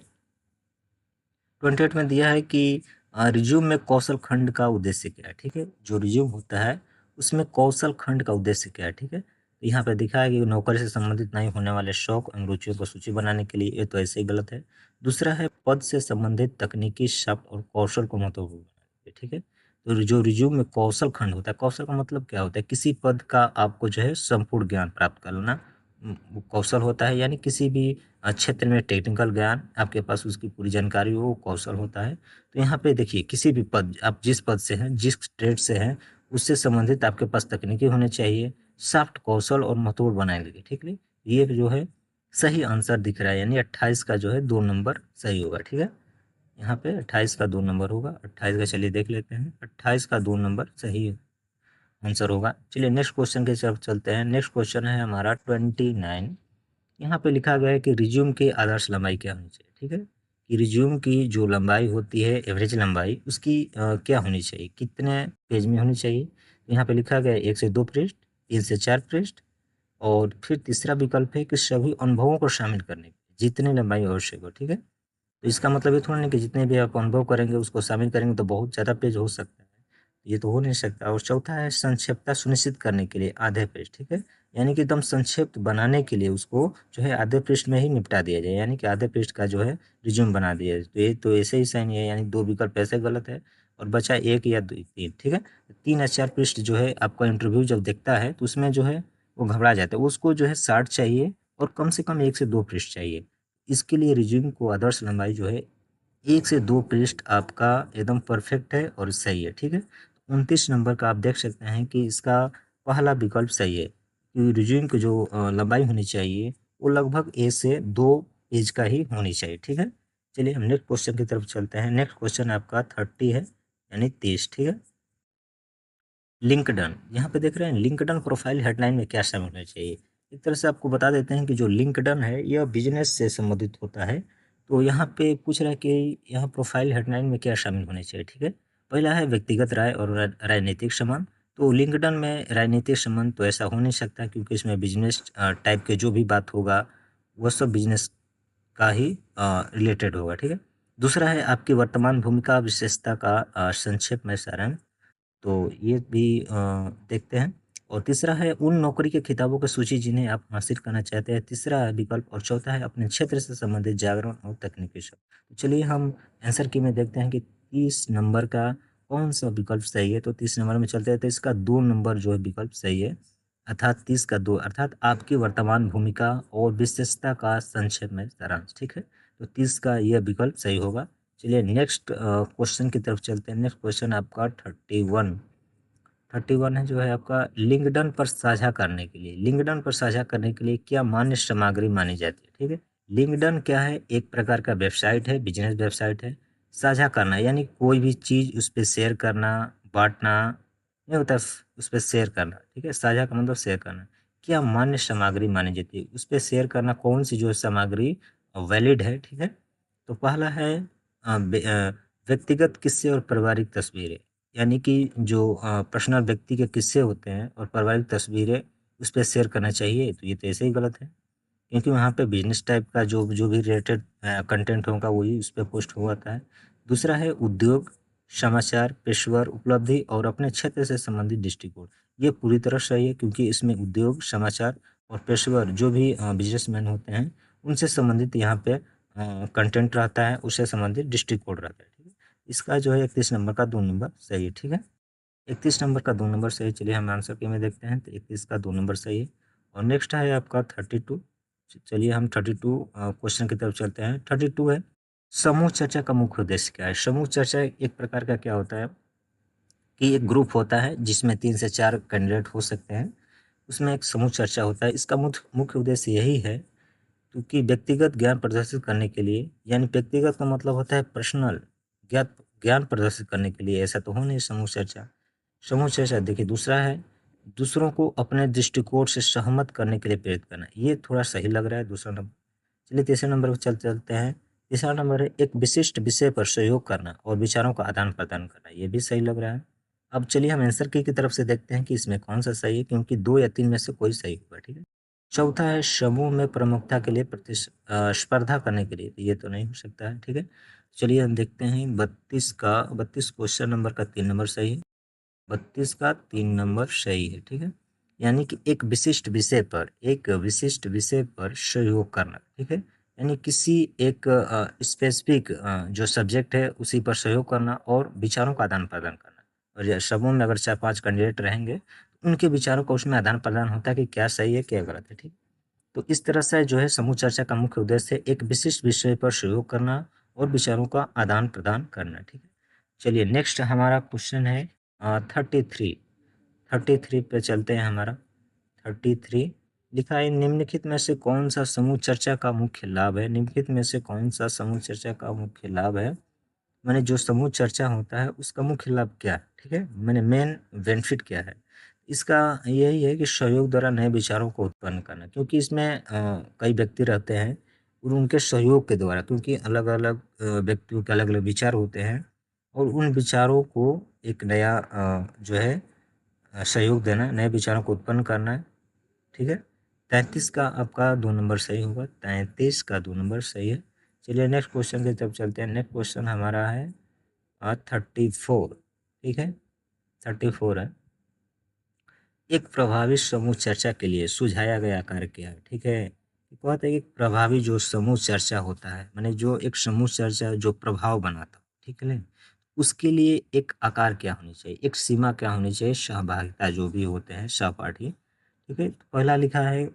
28 में दिया है कि रिज्यूम में कौशल खंड का उद्देश्य क्या है। ठीक है, जो रिज्यूम होता है उसमें कौशल खंड का उद्देश्य क्या है। ठीक है, तो यहाँ पे दिखा है कि नौकरी से संबंधित नहीं होने वाले शौक एवं रुचियों को सूची बनाने के लिए, ये तो ऐसे ही गलत है। दूसरा है पद से संबंधित तकनीकी शब्द और कौशल को महत्वपूर्ण बनाने के लिए। ठीक है, तो जो रिज्यूम में कौशल खंड होता है, कौशल का मतलब क्या होता है, किसी पद का आपको जो है संपूर्ण ज्ञान प्राप्त करना वो कौशल होता है, यानी किसी भी क्षेत्र में टेक्निकल ज्ञान आपके पास उसकी पूरी जानकारी हो वो कौशल होता है। तो यहाँ पे देखिए किसी भी पद, आप जिस पद से हैं जिस ट्रेड से हैं उससे संबंधित आपके पास तकनीकी होने चाहिए, सॉफ्ट कौशल और महत्वपूर्ण बनाएंगे। ठीक है, ये जो है सही आंसर दिख रहा है, यानी 28 का जो है 2 नंबर सही होगा। ठीक है, यहाँ पे 28 का 2 नंबर होगा। 28 का चलिए देख लेते हैं, 28 का 2 नंबर सही आंसर होगा। चलिए नेक्स्ट क्वेश्चन की तरफ चलते हैं। नेक्स्ट क्वेश्चन है हमारा 29। यहाँ पे लिखा गया है कि रिज्यूम की आदर्श लंबाई क्या होनी चाहिए। ठीक है, कि रिज्यूम की जो लंबाई होती है एवरेज लंबाई उसकी क्या होनी चाहिए, कितने पेज में होनी चाहिए। यहाँ पे लिखा गया है 1 से 2 पृष्ठ, 3 से 4 पृष्ठ, और फिर तीसरा विकल्प है कि सभी अनुभवों को शामिल करने की जितनी लंबाई आवश्यक हो। ठीक है, तो इसका मतलब ये थोड़ा नहीं कि जितने भी आप अनुभव करेंगे उसको शामिल करेंगे तो बहुत ज़्यादा पेज हो सकता है, ये तो हो नहीं सकता। और चौथा है संक्षिप्तता सुनिश्चित करने के लिए आधे पेज। ठीक है, यानी कि एकदम संक्षिप्त बनाने के लिए उसको जो है आधे पृष्ठ में ही निपटा दिया जाए, यानी कि आधे पृष्ठ का जो है रिज्यूम बना दिया जाए। तो ये तो ऐसे ही सही नहीं है, यानी 2 विकल्प ऐसे गलत है और बचा 1 या 3। ठीक है, 3 या 4 पृष्ठ जो है आपका इंटरव्यू जब देखता है तो उसमें जो है वो घबरा जाता है, उसको जो है 60 चाहिए और कम से कम 1 से 2 पृष्ठ चाहिए। इसके लिए रिज्यूम को आदर्श लंबाई जो है 1 से 2 पृष्ठ आपका एकदम परफेक्ट है और सही है। ठीक है, 29 नंबर का आप देख सकते हैं कि इसका पहला विकल्प सही है कि रिज्यूम की जो लंबाई होनी चाहिए वो लगभग 1 से 2 पेज का ही होनी चाहिए। ठीक है, चलिए हम नेक्स्ट क्वेश्चन की तरफ चलते हैं। नेक्स्ट क्वेश्चन आपका 30 है, यानी 30। ठीक है, लिंक्डइन, यहाँ पे देख रहे हैं लिंक्डइन प्रोफाइल हेडलाइन में क्या शामिल होना चाहिए। एक तरह से आपको बता देते हैं कि जो लिंक्डइन है यह बिजनेस से संबंधित होता है तो यहाँ पे पूछ रहा है कि यहाँ प्रोफाइल हेडलाइन में क्या शामिल होने चाहिए, ठीक है। पहला है व्यक्तिगत राय और राजनीतिक संबंध। तो लिंक्डइन में राजनीतिक संबंध तो ऐसा हो नहीं सकता, क्योंकि इसमें बिजनेस टाइप के जो भी बात होगा वो सब बिजनेस का ही रिलेटेड होगा, ठीक है। दूसरा है आपकी वर्तमान भूमिका विशेषता का संक्षेप में सारांश। तो ये भी देखते हैं। और तीसरा है उन नौकरी के खिताबों की सूची जिन्हें आप हासिल करना चाहते हैं, तीसरा है विकल्प। और चौथा है अपने क्षेत्र से संबंधित जागरण और तकनीकी शब्द। तो चलिए हम आंसर की में देखते हैं कि 30 नंबर का कौन सा विकल्प सही है। तो 30 नंबर में चलते हैं, तो इसका 2 नंबर जो है विकल्प सही है, अर्थात 30 का 2, अर्थात आपकी वर्तमान भूमिका और विशेषता का संक्षेप में सारांश, ठीक है। तो 30 का यह विकल्प सही होगा। चलिए नेक्स्ट क्वेश्चन की तरफ चलते हैं। नेक्स्ट क्वेश्चन आपका 31 है, जो है आपका लिंक्डइन पर साझा करने के लिए, लिंक्डइन पर साझा करने के लिए क्या मान्य सामग्री मानी जाती है, ठीक है। लिंक्डइन क्या है, एक प्रकार का वेबसाइट है, बिजनेस वेबसाइट है। साझा करना यानी कोई भी चीज उस पर शेयर करना, बांटना, नहीं होता उस पर शेयर करना, ठीक है। साझा का मतलब शेयर करना। क्या मान्य सामग्री मानी जाती है, उस पर शेयर करना कौन सी जो सामग्री वैलिड है, ठीक है। तो पहला है व्यक्तिगत किस्से और पारिवारिक तस्वीरें, यानी कि जो पर्सनल व्यक्ति के किस्से होते हैं और पारिवारिक तस्वीरें उस पे शेयर करना चाहिए। तो ये तो ऐसे ही गलत है, क्योंकि वहाँ पे बिजनेस टाइप का जो जो भी रिलेटेड कंटेंट होगा वही उस पे पोस्ट होता है। दूसरा है उद्योग, समाचार, पेशेवर उपलब्धि और अपने क्षेत्र से संबंधित दृष्टिकोण। ये पूरी तरह सही है, क्योंकि इसमें उद्योग, समाचार और पेशेवर जो भी बिजनेसमैन होते हैं उनसे संबंधित यहाँ पे कंटेंट रहता है, उससे संबंधित दृष्टिकोण रहता है, ठीक है। इसका जो है 31 नंबर का 2 नंबर सही है, ठीक है। 31 नंबर का 2 नंबर सही है। चलिए हम आंसर की में देखते हैं, तो 31 का 2 नंबर सही है। और नेक्स्ट है आपका 32। चलिए हम 32 क्वेश्चन की तरफ चलते हैं। 32 है समूह चर्चा का मुख्य उद्देश्य क्या है। समूह चर्चा एक प्रकार का क्या होता है कि एक ग्रुप होता है जिसमें 3 से 4 कैंडिडेट हो सकते हैं, उसमें एक समूह चर्चा होता है। इसका मुख्य मुख्य उद्देश्य यही है क्योंकि व्यक्तिगत ज्ञान प्रदर्शित करने के लिए, यानी व्यक्तिगत का मतलब होता है पर्सनल ज्ञान ज्ञान प्रदर्शित करने के लिए, ऐसा तो हो नहीं समूह चर्चा। समूह चर्चा देखिए दूसरा है दूसरों को अपने दृष्टिकोण से सहमत करने के लिए प्रेरित करना, ये थोड़ा सही लग रहा है दूसरा नंबर। चलिए तीसरे नंबर पर चलते हैं। तीसरा नंबर है एक विशिष्ट विषय पर सहयोग करना और विचारों का आदान प्रदान करना, ये भी सही लग रहा है। अब चलिए हम आंसर की तरफ से देखते हैं कि इसमें कौन सा सही है, क्योंकि 2 या 3 में से कोई सही होगा, ठीक है। चौथा है समूह में प्रमुखता के लिए स्पर्धा करने के लिए, तो ये तो नहीं हो सकता है, ठीक है। चलिए हम देखते हैं 32 क्वेश्चन नंबर का 3 नंबर सही है। 32 का 3 नंबर सही है, ठीक है। यानी कि एक विशिष्ट विषय पर सहयोग करना, ठीक है। यानी किसी एक स्पेसिफिक जो सब्जेक्ट है उसी पर सहयोग करना और विचारों का आदान प्रदान करना। और यह समूह में अगर 4-5 कैंडिडेट रहेंगे, उनके विचारों का उसमें आदान प्रदान होता है कि क्या सही है क्या गलत है, ठीक। तो इस तरह से जो है समूह चर्चा का मुख्य उद्देश्य है एक विशिष्ट विषय पर सहयोग करना और विचारों का आदान प्रदान करना, ठीक है। चलिए नेक्स्ट हमारा क्वेश्चन है 33। 33 पे चलते हैं हमारा। 33 लिखा है निम्नलिखित में से कौन सा समूह चर्चा का मुख्य लाभ है। निम्नलिखित में से कौन सा समूह चर्चा का मुख्य लाभ है, मैंने जो समूह चर्चा होता है उसका मुख्य लाभ क्या है, ठीक है, मैंने मेन बेनिफिट क्या है। इसका यही है कि सहयोग द्वारा नए विचारों को उत्पन्न करना, क्योंकि इसमें कई व्यक्ति रहते हैं और उनके सहयोग के द्वारा, क्योंकि अलग अलग व्यक्तियों के अलग अलग विचार होते हैं और उन विचारों को एक नया जो है सहयोग देना, नए विचारों को उत्पन्न करना है, ठीक है। 33 का आपका 2 नंबर सही होगा, 33 का 2 नंबर सही है। चलिए नेक्स्ट क्वेश्चन की तरफ चलते हैं। नेक्स्ट क्वेश्चन हमारा है 34, ठीक है, 34 है एक प्रभावी समूह चर्चा के लिए सुझाया गया आकार क्या है, ठीक है। कहते हैं कि प्रभावी जो समूह चर्चा होता है, माने जो एक समूह चर्चा जो प्रभाव बनाता, ठीक है, उसके लिए एक आकार क्या होनी चाहिए, एक सीमा क्या होनी चाहिए, सहभागिता जो भी होते हैं सहपाठी, ठीक है। तो पहला लिखा है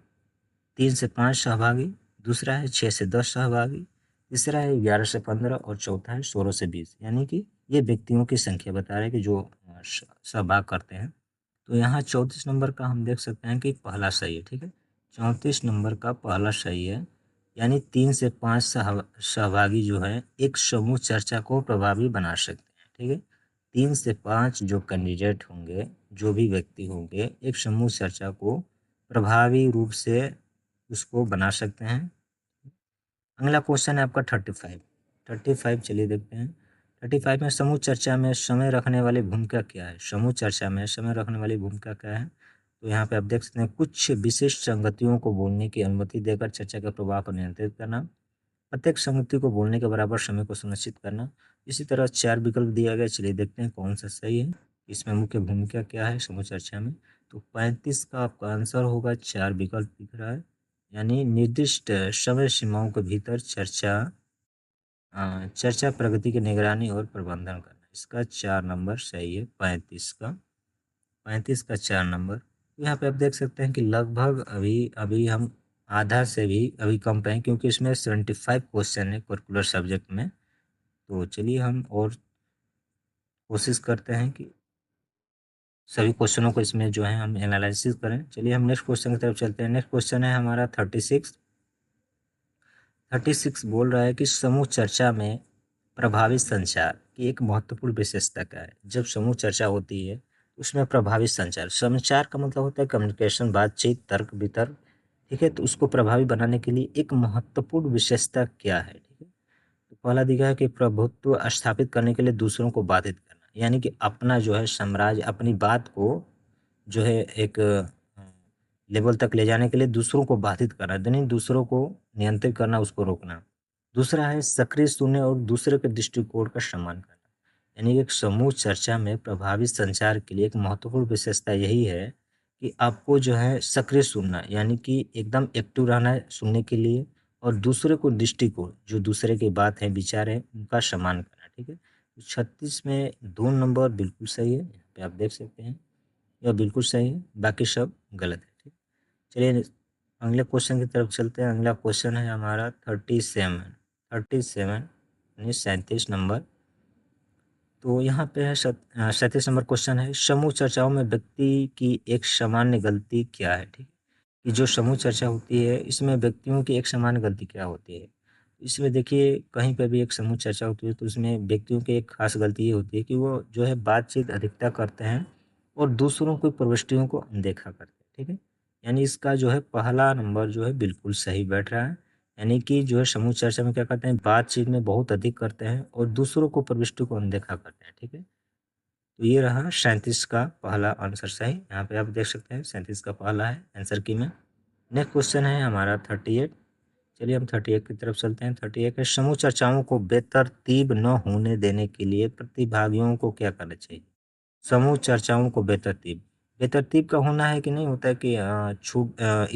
3 से 5 सहभागी, दूसरा है 6 से 10 सहभागी, तीसरा है 11 से 15 और चौथा है 16 से 20, यानी कि ये व्यक्तियों की संख्या बता रहे हैं कि जो सहभाग करते हैं। तो यहाँ 34 नंबर का हम देख सकते हैं कि पहला सही है, ठीक है। 34 नंबर का पहला सही है, यानी 3 से 5 सहभागी जो है एक समूह चर्चा को प्रभावी बना सकते हैं, ठीक है। 3 से 5 जो कैंडिडेट होंगे, जो भी व्यक्ति होंगे, एक समूह चर्चा को प्रभावी रूप से उसको बना सकते हैं। अगला क्वेश्चन है आपका 35। चलिए देखते हैं। 35 में समूह चर्चा में समय रखने वाली भूमिका क्या है? समूह चर्चा में समय रखने वाली भूमिका क्या है? तो यहाँ पे आप देख सकते हैं, कुछ विशिष्ट संगतियों को बोलने की अनुमति देकर चर्चा के प्रवाह को नियंत्रित करना, प्रत्येक संगति को बोलने के बराबर समय को सुनिश्चित करना। इसी तरह 4 विकल्प दिया गया, चलिए देखते हैं कौन सा सही है। इसमें मुख्य भूमिका क्या है समूह चर्चा में? तो 35 का आपका आंसर होगा 4 विकल्प दिख रहा है, यानी निर्दिष्ट समय सीमाओं के भीतर चर्चा प्रगति की निगरानी और प्रबंधन करना। इसका 4 नंबर सही है, 35 का 4 नंबर। यहाँ पे आप देख सकते हैं कि लगभग अभी अभी हम आधा से भी अभी कम पे हैं, क्योंकि इसमें 75 क्वेश्चन है करिकुलर सब्जेक्ट में। तो चलिए हम और कोशिश करते हैं कि सभी क्वेश्चनों को इसमें जो है हम एनालिसिस करें। चलिए हम नेक्स्ट क्वेश्चन की तरफ चलते हैं। नेक्स्ट क्वेश्चन है हमारा 36 बोल रहा है कि समूह चर्चा में प्रभावी संचार की एक महत्वपूर्ण विशेषता क्या है? जब समूह चर्चा होती है उसमें प्रभावी संचार का मतलब होता है कम्युनिकेशन, बातचीत, तर्क वितर्क, ठीक है। तो उसको प्रभावी बनाने के लिए एक महत्वपूर्ण विशेषता क्या है? ठीक है, तो पहला दिखा है कि प्रभुत्व स्थापित करने के लिए दूसरों को बाधित करना, यानी कि अपना जो है साम्राज्य, अपनी बात को जो है एक लेवल तक ले जाने के लिए दूसरों को बाधित करना, यानी दूसरों को नियंत्रित करना, उसको रोकना। दूसरा है सक्रिय सुनने और दूसरे के दृष्टिकोण का सम्मान करना। यानी एक समूह चर्चा में प्रभावी संचार के लिए एक महत्वपूर्ण विशेषता यही है कि आपको जो है सक्रिय सुनना, यानी कि एकदम एक्टिव रहना है सुनने के लिए, और दूसरे को दृष्टिकोण, जो दूसरे की बात है, विचार है, उनका सम्मान करना। ठीक है, तो 36 में 2 नंबर बिल्कुल सही है, यहाँ पे आप देख सकते हैं यह बिल्कुल सही है, बाकी सब गलत है। ठीक, चलिए अगले क्वेश्चन की तरफ चलते हैं। अगला क्वेश्चन है हमारा 37 यानी 37 नंबर। तो यहाँ पे है 37 नंबर क्वेश्चन है, समूह चर्चाओं में व्यक्ति की एक सामान्य गलती क्या है? ठीक, कि जो समूह चर्चा होती है इसमें व्यक्तियों की एक सामान्य गलती क्या होती है? इसमें देखिए कहीं पे भी एक समूह चर्चा होती है तो उसमें व्यक्तियों की एक खास गलती ये होती है कि वो जो है बातचीत अधिकता करते हैं और दूसरों की प्रविष्टियों को अनदेखा करते हैं। ठीक है, यानी इसका जो है पहला नंबर जो है बिल्कुल सही बैठ रहा है, यानी कि जो है समूह चर्चा में क्या करते हैं, बातचीत में बहुत अधिक करते हैं और दूसरों को प्रविष्टि को अनदेखा करते हैं। ठीक है, तो ये रहा 37 का पहला आंसर सही, यहाँ पे आप देख सकते हैं 37 का पहला है आंसर की में। नेक्स्ट क्वेश्चन है हमारा 38। चलिए हम 38 की तरफ चलते हैं। 38 है, समूह चर्चाओं को बेतरतीब न होने देने के लिए प्रतिभागियों को क्या करना चाहिए? समूह चर्चाओं को बेतरतीब, बेतरतीब का होना है कि नहीं होता है कि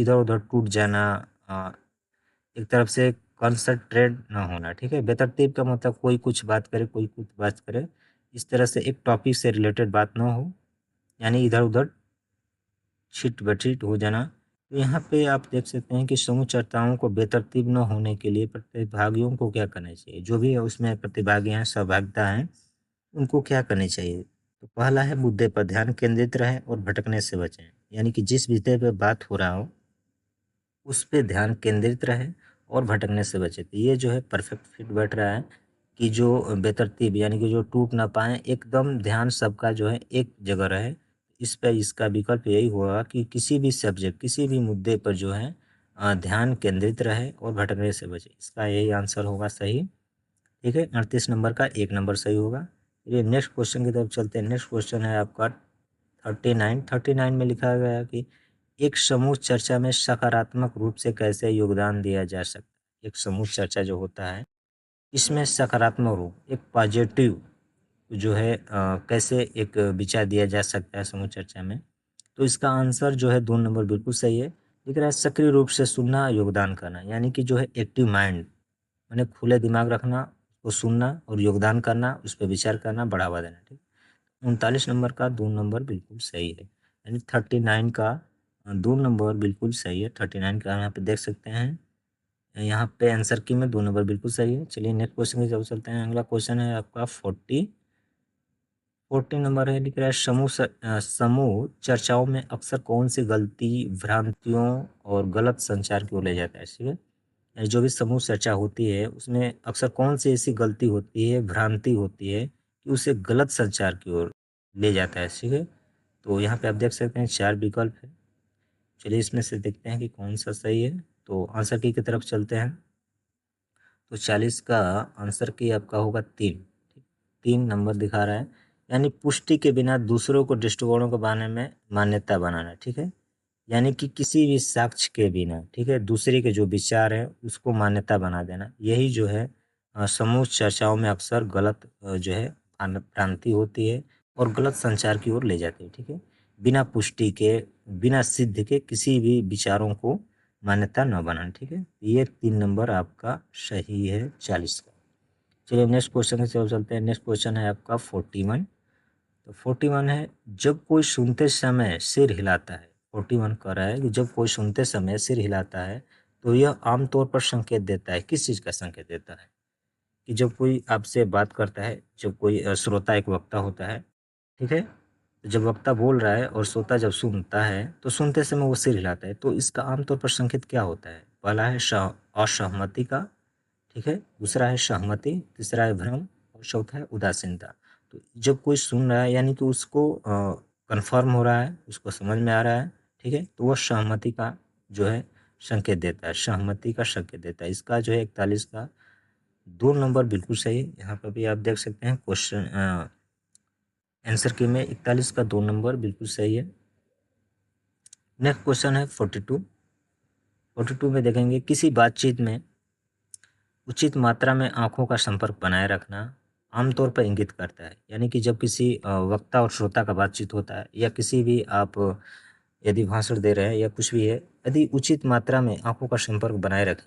इधर उधर टूट जाना, एक तरफ से कंसंट्रेट ना होना। ठीक है, बेतरतीब का मतलब कोई कुछ बात करे, कोई कुछ बात करे, इस तरह से एक टॉपिक से रिलेटेड बात ना हो, यानी इधर उधर छिट बछिट हो जाना। तो यहाँ पे आप देख सकते हैं कि समूह चर्चाओं को बेतरतीब न होने के लिए प्रतिभागियों को क्या करना चाहिए? जो भी उसमें प्रतिभागी हैं, सहभागिता हैं, उनको क्या करनी चाहिए? तो पहला है मुद्दे पर ध्यान केंद्रित रहें और भटकने से बचें, यानी कि जिस विषय पे बात हो रहा हो उस पे ध्यान केंद्रित रहे और भटकने से बचे। तो ये जो है परफेक्ट फिट बैठ रहा है कि जो बेतरतीब, यानी कि जो टूट ना पाए, एकदम ध्यान सबका जो है एक जगह रहे। इस पे इसका विकल्प यही होगा कि किसी भी सब्जेक्ट, किसी भी मुद्दे पर जो है ध्यान केंद्रित रहे और भटकने से बचे। इसका यही आंसर होगा सही। ठीक है, 38 नंबर का 1 नंबर सही होगा। ये नेक्स्ट क्वेश्चन की तरफ चलते हैं। नेक्स्ट क्वेश्चन है आपका 39 में लिखा गया है कि एक समूह चर्चा में सकारात्मक रूप से कैसे योगदान दिया जा सकता है? एक समूह चर्चा जो होता है इसमें सकारात्मक रूप, एक पॉजिटिव जो है कैसे एक विचार दिया जा सकता है समूह चर्चा में? तो इसका आंसर जो है 2 नंबर बिल्कुल सही है। लिख रहा है सक्रिय रूप से सुनना, योगदान करना, यानी कि जो है एक्टिव माइंड, माने खुले दिमाग रखना, उसको सुनना और योगदान करना, उस पर विचार करना, बढ़ावा देना। ठीक, 39 नंबर का 2 नंबर बिल्कुल सही है, यानी 39 का 2 नंबर बिल्कुल सही है। 39 का यहाँ पे देख सकते हैं, यहाँ पे आंसर की में 2 नंबर बिल्कुल सही है। चलिए नेक्स्ट क्वेश्चन की तरफ चलते हैं। अगला क्वेश्चन है आपका 40 नंबर है, लिख रहा है समूह चर्चाओं में अक्सर कौन सी गलती, भ्रांतियों और गलत संचार की ओर ले जाता है? ठीक है, जो भी समूह चर्चा होती है उसमें अक्सर कौन सी ऐसी गलती होती है, भ्रांति होती है कि उसे गलत संचार की ओर ले जाता है? ठीक है, तो यहाँ पे आप देख सकते हैं 4 विकल्प है। चलिए इसमें से देखते हैं कि कौन सा सही है। तो आंसर की तरफ चलते हैं। तो 40 का आंसर की आपका होगा 3 नंबर दिखा रहा है। यानी पुष्टि के बिना दूसरों को दृष्टिकोणों के बारे में मान्यता बनाना, ठीक है। यानी कि किसी भी साक्ष्य के बिना, ठीक है, दूसरे के जो विचार है उसको मान्यता बना देना, यही जो है समूह चर्चाओं में अक्सर गलत जो है भ्रांति होती है और गलत संचार की ओर ले जाती है, ठीक है। बिना पुष्टि के, बिना सिद्ध के किसी भी विचारों को मान्यता न बनाना, ठीक है। ये 3 नंबर आपका सही है 40 का। चलिए नेक्स्ट क्वेश्चन की तरफ चलते हैं। नेक्स्ट क्वेश्चन है आपका 41। तो 41 है, जब कोई सुनते समय सिर हिलाता है। 41 कह रहा है कि जब कोई सुनते समय सिर हिलाता है तो यह आमतौर पर संकेत देता है। किस चीज़ का संकेत देता है? कि जब कोई आपसे बात करता है, जब कोई श्रोता एक वक्ता होता है, ठीक है, तो जब वक्ता बोल रहा है और श्रोता जब सुनता है तो सुनते समय वो सिर हिलाता है, तो इसका आमतौर पर संकेत क्या होता है? पहला है असहमति का, ठीक है, दूसरा है सहमति, तीसरा है भ्रम और चौथा है उदासीनता। तो जब कोई सुन रहा है यानी कि उसको कन्फर्म हो रहा है, उसको समझ में आ रहा है, ठीक है, तो वह सहमति का जो है संकेत देता है, सहमति का संकेत देता है। इसका जो है 41 का 2 नंबर बिल्कुल सही है। यहाँ पर भी आप देख सकते हैं क्वेश्चन आंसर की में 41 का 2 नंबर बिल्कुल सही है। नेक्स्ट क्वेश्चन है 42। 42 में देखेंगे, किसी बातचीत में उचित मात्रा में आंखों का संपर्क बनाए रखना आमतौर पर इंगित करता है। यानी कि जब किसी वक्ता और श्रोता का बातचीत होता है या किसी भी आप यदि भाषण दे रहे हैं या कुछ भी है, यदि उचित मात्रा में आंखों का संपर्क बनाए रखें,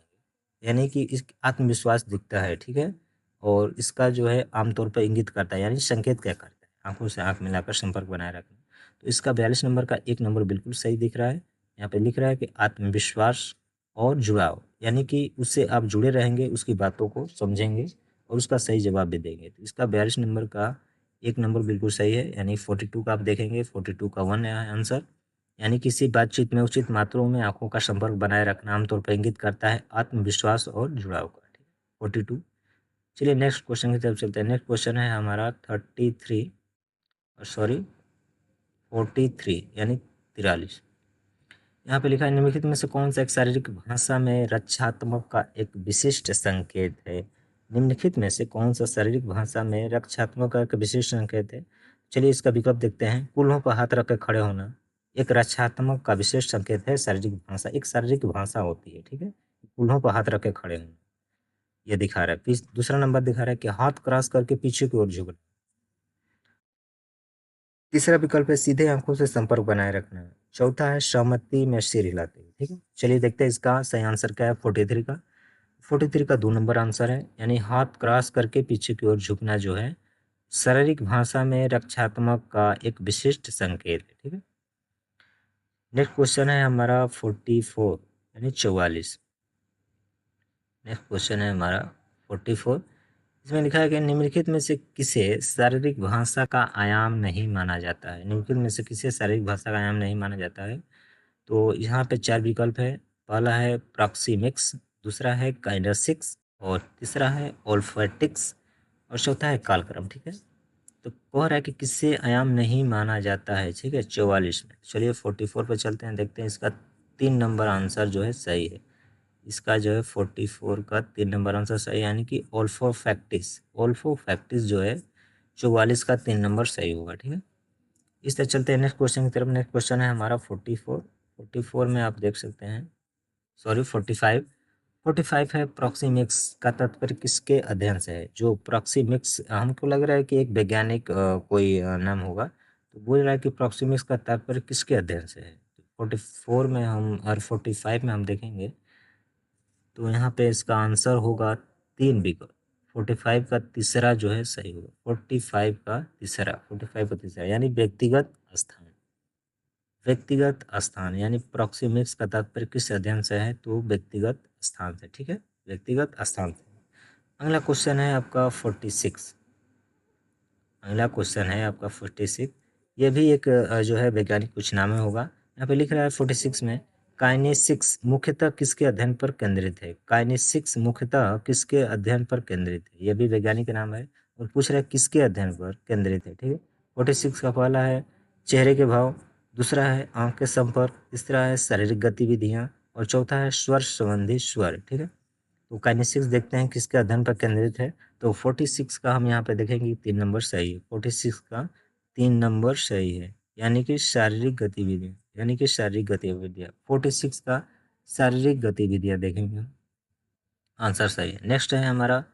यानी कि इस आत्मविश्वास दिखता है, ठीक है, और इसका जो है आमतौर पर इंगित करता है, यानी संकेत क्या करता है? आंखों से आंख मिलाकर संपर्क बनाए रखना। तो इसका 42 नंबर का 1 नंबर बिल्कुल सही दिख रहा है। यहाँ पे लिख रहा है कि आत्मविश्वास और जुड़ाव, यानी कि उससे आप जुड़े रहेंगे, उसकी बातों को समझेंगे और उसका सही जवाब भी देंगे। तो इसका 42 नंबर का 1 नंबर बिल्कुल सही है। यानी 42 का आप देखेंगे, 42 का 1 है आंसर। यानी किसी बातचीत में उचित मात्रों में आंखों का संपर्क बनाए रखना आमतौर पर इंगित करता है आत्मविश्वास और जुड़ाव का, ठीक है, 42। चलिए नेक्स्ट क्वेश्चन की तरफ चलते हैं। नेक्स्ट क्वेश्चन है हमारा 43 यानी 43। यहाँ पे लिखा है, निम्नलिखित में से कौन सा एक शारीरिक भाषा में रक्षात्मक का एक विशिष्ट संकेत है? निम्नलिखित में से कौन सा शारीरिक भाषा में रक्षात्मक का एक विशिष्ट संकेत है? चलिए इसका विकल्प देखते हैं। कूल्हों पर हाथ रख कर खड़े होना एक रक्षात्मक का विशेष संकेत है। शारीरिक भाषा एक शारीरिक भाषा होती है, ठीक है। कूल्हों पर हाथ रख के खड़े होना ये दिखा रहा है। दूसरा नंबर दिखा रहा है कि हाथ क्रॉस करके पीछे की ओर झुकना। तीसरा विकल्प है सीधे आंखों से संपर्क बनाए रखना। चौथा है सहमति में सिर हिलाते हुए, ठीक है। चलिए देखते हैं इसका सही आंसर क्या है 43 का। 43 का 2 नंबर आंसर है, यानी हाथ क्रॉस करके पीछे की ओर झुकना जो है शारीरिक भाषा में रक्षात्मक का एक विशिष्ट संकेत है, ठीक है। नेक्स्ट क्वेश्चन है हमारा 44 यानी 44। नेक्स्ट क्वेश्चन है हमारा 44। इसमें लिखा है कि निम्नलिखित में से किसे शारीरिक भाषा का आयाम नहीं माना जाता है? निम्नलिखित में से किसे शारीरिक भाषा का आयाम नहीं माना जाता है? तो यहाँ पे 4 विकल्प है। पहला है प्रॉक्सिमिक्स, दूसरा है काइनेसिक्स और तीसरा है ओल्फैक्टिक्स और चौथा है कालक्रम, ठीक है। तो कह रहा है कि किससे आयाम नहीं माना जाता है, ठीक है, 44 में। चलिए 44 पे चलते हैं, देखते हैं इसका 3 नंबर आंसर जो है सही है। इसका जो है 44 का 3 नंबर आंसर सही, यानी कि ओल्फोफैक्टिस जो है 44 का 3 नंबर सही होगा, ठीक है। इस तरह चलते हैं नेक्स्ट क्वेश्चन की तरफ। नेक्स्ट क्वेश्चन है हमारा 44 में आप देख सकते हैं, सॉरी 45 है, प्रॉक्सिमिक्स का तात्पर्य किसके अध्ययन से है? जो प्रॉक्सिमिक्स हमको लग रहा है कि एक वैज्ञानिक कोई नाम होगा, तो बोल रहा है कि प्रॉक्सिमिक्स का तात्पर्य किसके अध्ययन से है? 44 में हम और 45 में हम देखेंगे तो यहाँ पे इसका आंसर होगा 3 विकल्प। 45 का तीसरा जो है सही होगा। 45 का तीसरा यानी व्यक्तिगत स्थान। व्यक्तिगत स्थान यानी प्रॉक्सिमिक्स का तात्पर्य किस अध्ययन से है? तो व्यक्तिगत स्थान से, ठीक है, व्यक्तिगत स्थान से। अगला क्वेश्चन है आपका 46। अगला क्वेश्चन है आपका 46। ये भी एक जो है वैज्ञानिक कुछ नाम होगा। यहाँ पे लिख रहा है 46 में, काइनेसिक्स मुख्यतः किसके अध्ययन पर केंद्रित है? काइनेसिक्स मुख्यतः किसके अध्ययन पर केंद्रित है? यह भी वैज्ञानिक नाम है और पूछ रहा है किसके अध्ययन पर केंद्रित है, ठीक है। 46 का पहला है चेहरे के भाव, दूसरा है आंख के संपर्क, तीसरा है शारीरिक गतिविधियाँ और चौथा है स्वर संबंधी स्वर, ठीक है। तो काइनेसिक्स देखते हैं किसके अध्ययन पर केंद्रित है। तो 46 का हम यहाँ पे देखेंगे 3 नंबर सही है। 46 का 3 नंबर सही है, यानी कि शारीरिक गतिविधियाँ, यानी कि शारीरिक गतिविधियाँ। 46 का शारीरिक गतिविधियाँ देखेंगे, आंसर सही है। नेक्स्ट है हमारा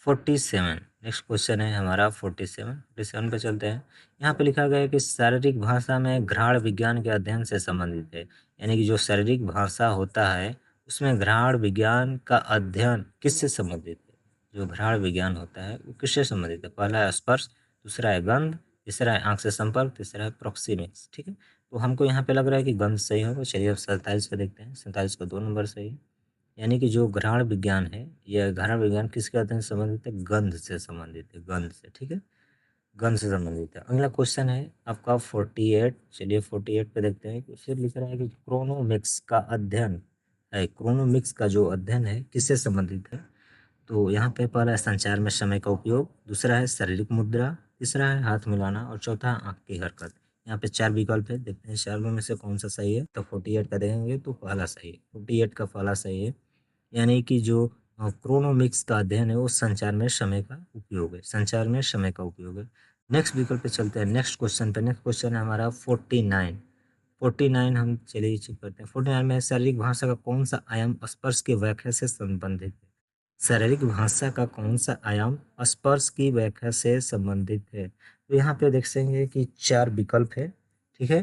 47। नेक्स्ट क्वेश्चन है हमारा 47 पे चलते हैं। यहाँ पे लिखा गया है कि शारीरिक भाषा में घ्राण विज्ञान के अध्ययन से संबंधित है, यानी कि जो शारीरिक भाषा होता है उसमें घ्राण विज्ञान का अध्ययन किससे संबंधित है। जो घ्राण विज्ञान होता है वो किससे संबंधित है। पहला है स्पर्श, दूसरा है गंध, तीसरा है आंख से संपर्क, तीसरा है प्रोक्सीमिक्स। ठीक है, तो हमको यहाँ पे लग रहा है कि गंध सही होगा। चलिए अब 47 पे देखते हैं। 47 का 2 नंबर सही है, यानी कि जो घ्राण विज्ञान है, यह घ्राण विज्ञान किसके अध्ययन से संबंधित है। गंध से संबंधित है, गंध से। ठीक है, गंध से संबंधित है। अगला क्वेश्चन है आपका 48। चलिए 48 पे देखते हैं कि फिर लिख रहा है कि क्रोनोमिक्स का अध्ययन है, क्रोनोमिक्स का जो अध्ययन है किससे संबंधित है। तो यहाँ पे पहला है संचार में समय का उपयोग, दूसरा है शारीरिक मुद्रा, तीसरा है हाथ मिलाना और चौथा आंख की हरकत। यहाँ पे 4 विकल्प है, देखते हैं चारों में से कौन सा सही है। तो 48 का देखेंगे तो पहला सही है, 48 का पहला सही है, यानी कि जो क्रोनोमिक्स का अध्ययन है वो संचार में समय का उपयोग है, संचार में समय का उपयोग है। नेक्स्ट विकल्प पे चलते हैं, नेक्स्ट क्वेश्चन पे। नेक्स्ट क्वेश्चन है हमारा 49। 49 हम चलिए चेक करते हैं। 49 में शारीरिक भाषा का कौन सा आयाम स्पर्श की व्याख्या से संबंधित है। शारीरिक भाषा का कौन सा आयाम स्पर्श की व्याख्या से संबंधित है। तो यहाँ पे देख सकेंगे कि 4 विकल्प है। ठीक है,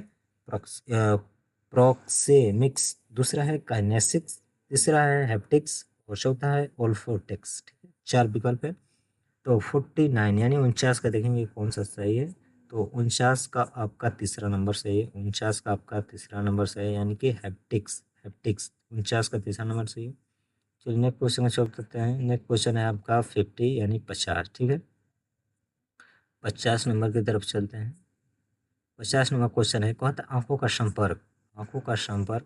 प्रोक्सेमिक्स, दूसरा है काइनेसिक्स, तीसरा है हैप्टिक्स और चौथा है ओल्फैक्टिक्स। ठीक है, 4 विकल्प है। तो 49 यानी 49 का देखेंगे कौन सा सही है। तो 49 का आपका तीसरा नंबर सही है, 49 का आपका तीसरा नंबर सही है, यानी कि हैप्टिक्स, हैप्टिक्स 49 का तीसरा नंबर सही है। चलिए नेक्स्ट क्वेश्चन में चलते हैं। नेक्स्ट क्वेश्चन है आपका 50 यानी 50। ठीक है, 50 नंबर की तरफ चलते हैं। 50 नंबर क्वेश्चन है, कहता आंखों का संपर्क, आंखों का संपर्क,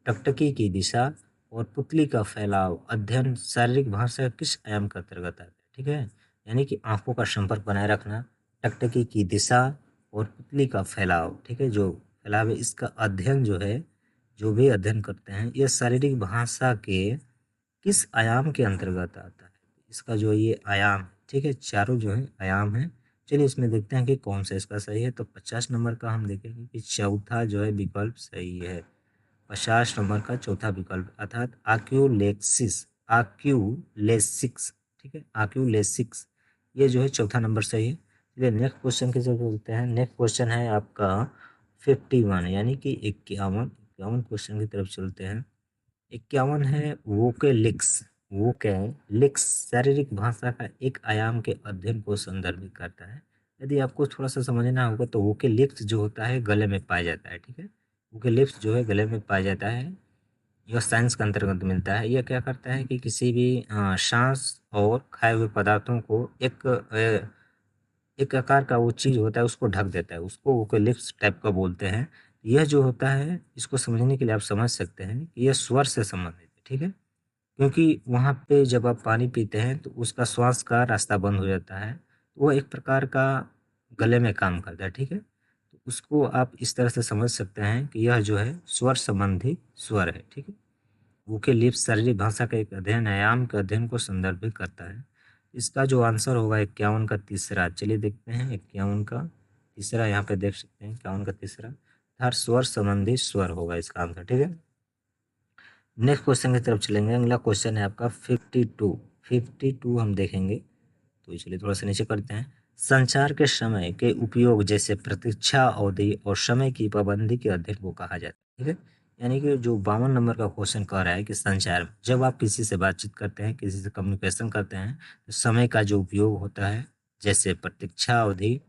टकटकी की दिशा और पुतली का फैलाव अध्ययन शारीरिक भाषा के किस आयाम के अंतर्गत आता है। ठीक है, यानी कि आंखों का संपर्क बनाए रखना, टकटकी की दिशा और पुतली का फैलाव। ठीक है, जो फैलाव है इसका अध्ययन जो है, जो भी अध्ययन करते हैं यह शारीरिक भाषा के किस आयाम के अंतर्गत आता है। इसका जो ये आयाम, ठीक है, चारों जो है आयाम है। चलिए इसमें देखते हैं कि कौन सा इसका सही है। तो 50 नंबर का हम देखेंगे कि चौथा जो है विकल्प सही है। 50 नंबर का चौथा विकल्प अर्थात आक्यूलेक्सिस, आक्यूलेसिक्स। ठीक है, आक्यूलेसिक्स, ये जो है चौथा नंबर सही है। चलिए नेक्स्ट क्वेश्चन की तरफ चलते हैं। नेक्स्ट क्वेश्चन है आपका 51 यानी कि 51, 51 क्वेश्चन की तरफ चलते हैं। 51 है वोकेलिक्स, वोकेलिक्स शारीरिक भाषा का एक आयाम के अध्ययन को संदर्भित करता है। यदि आपको थोड़ा सा समझना होगा तो वोकेलिक्स जो होता है गले में पाया जाता है। ठीक है, वोकेलिक्स जो है गले में पाया जाता है, यह साइंस के अंतर्गत मिलता है। यह क्या करता है कि किसी भी सांस और खाए हुए पदार्थों को एक आकार का वो चीज़ होता है उसको ढक देता है, उसको वोकेलिक्स टाइप का बोलते हैं। यह जो होता है इसको समझने के लिए आप समझ सकते हैं कि यह स्वर से संबंधित है। ठीक है, क्योंकि वहाँ पे जब आप पानी पीते हैं तो उसका श्वास का रास्ता बंद हो जाता है, वो एक प्रकार का गले में काम करता है। ठीक है, तो उसको आप इस तरह से समझ सकते हैं कि यह जो है स्वर संबंधी स्वर है। ठीक है, वोके लिप्स शारीरिक भाषा का एक अध्ययन आयाम के अध्ययन को संदर्भित करता है। इसका जो आंसर होगा 51 का तीसरा। चलिए देखते हैं 51 का तीसरा, यहाँ पे देख सकते हैं 51 का तीसरा हर स्वर संबंधी स्वर होगा इसका आंसर। ठीक है, नेक्स्ट क्वेश्चन की तरफ चलेंगे। अगला क्वेश्चन है आपका 52। 52 हम देखेंगे, तो चलिए थोड़ा सा नीचे करते हैं। संचार के समय के उपयोग जैसे प्रतीक्षा अवधि और समय की पाबंदी के अध्ययन को कहा जाता है। ठीक है, यानी कि जो 52 नंबर का क्वेश्चन कह रहा है कि संचार में जब आप किसी से बातचीत करते हैं, किसी से कम्युनिकेशन करते हैं, तो समय का जो उपयोग होता है जैसे प्रतीक्षा अवधि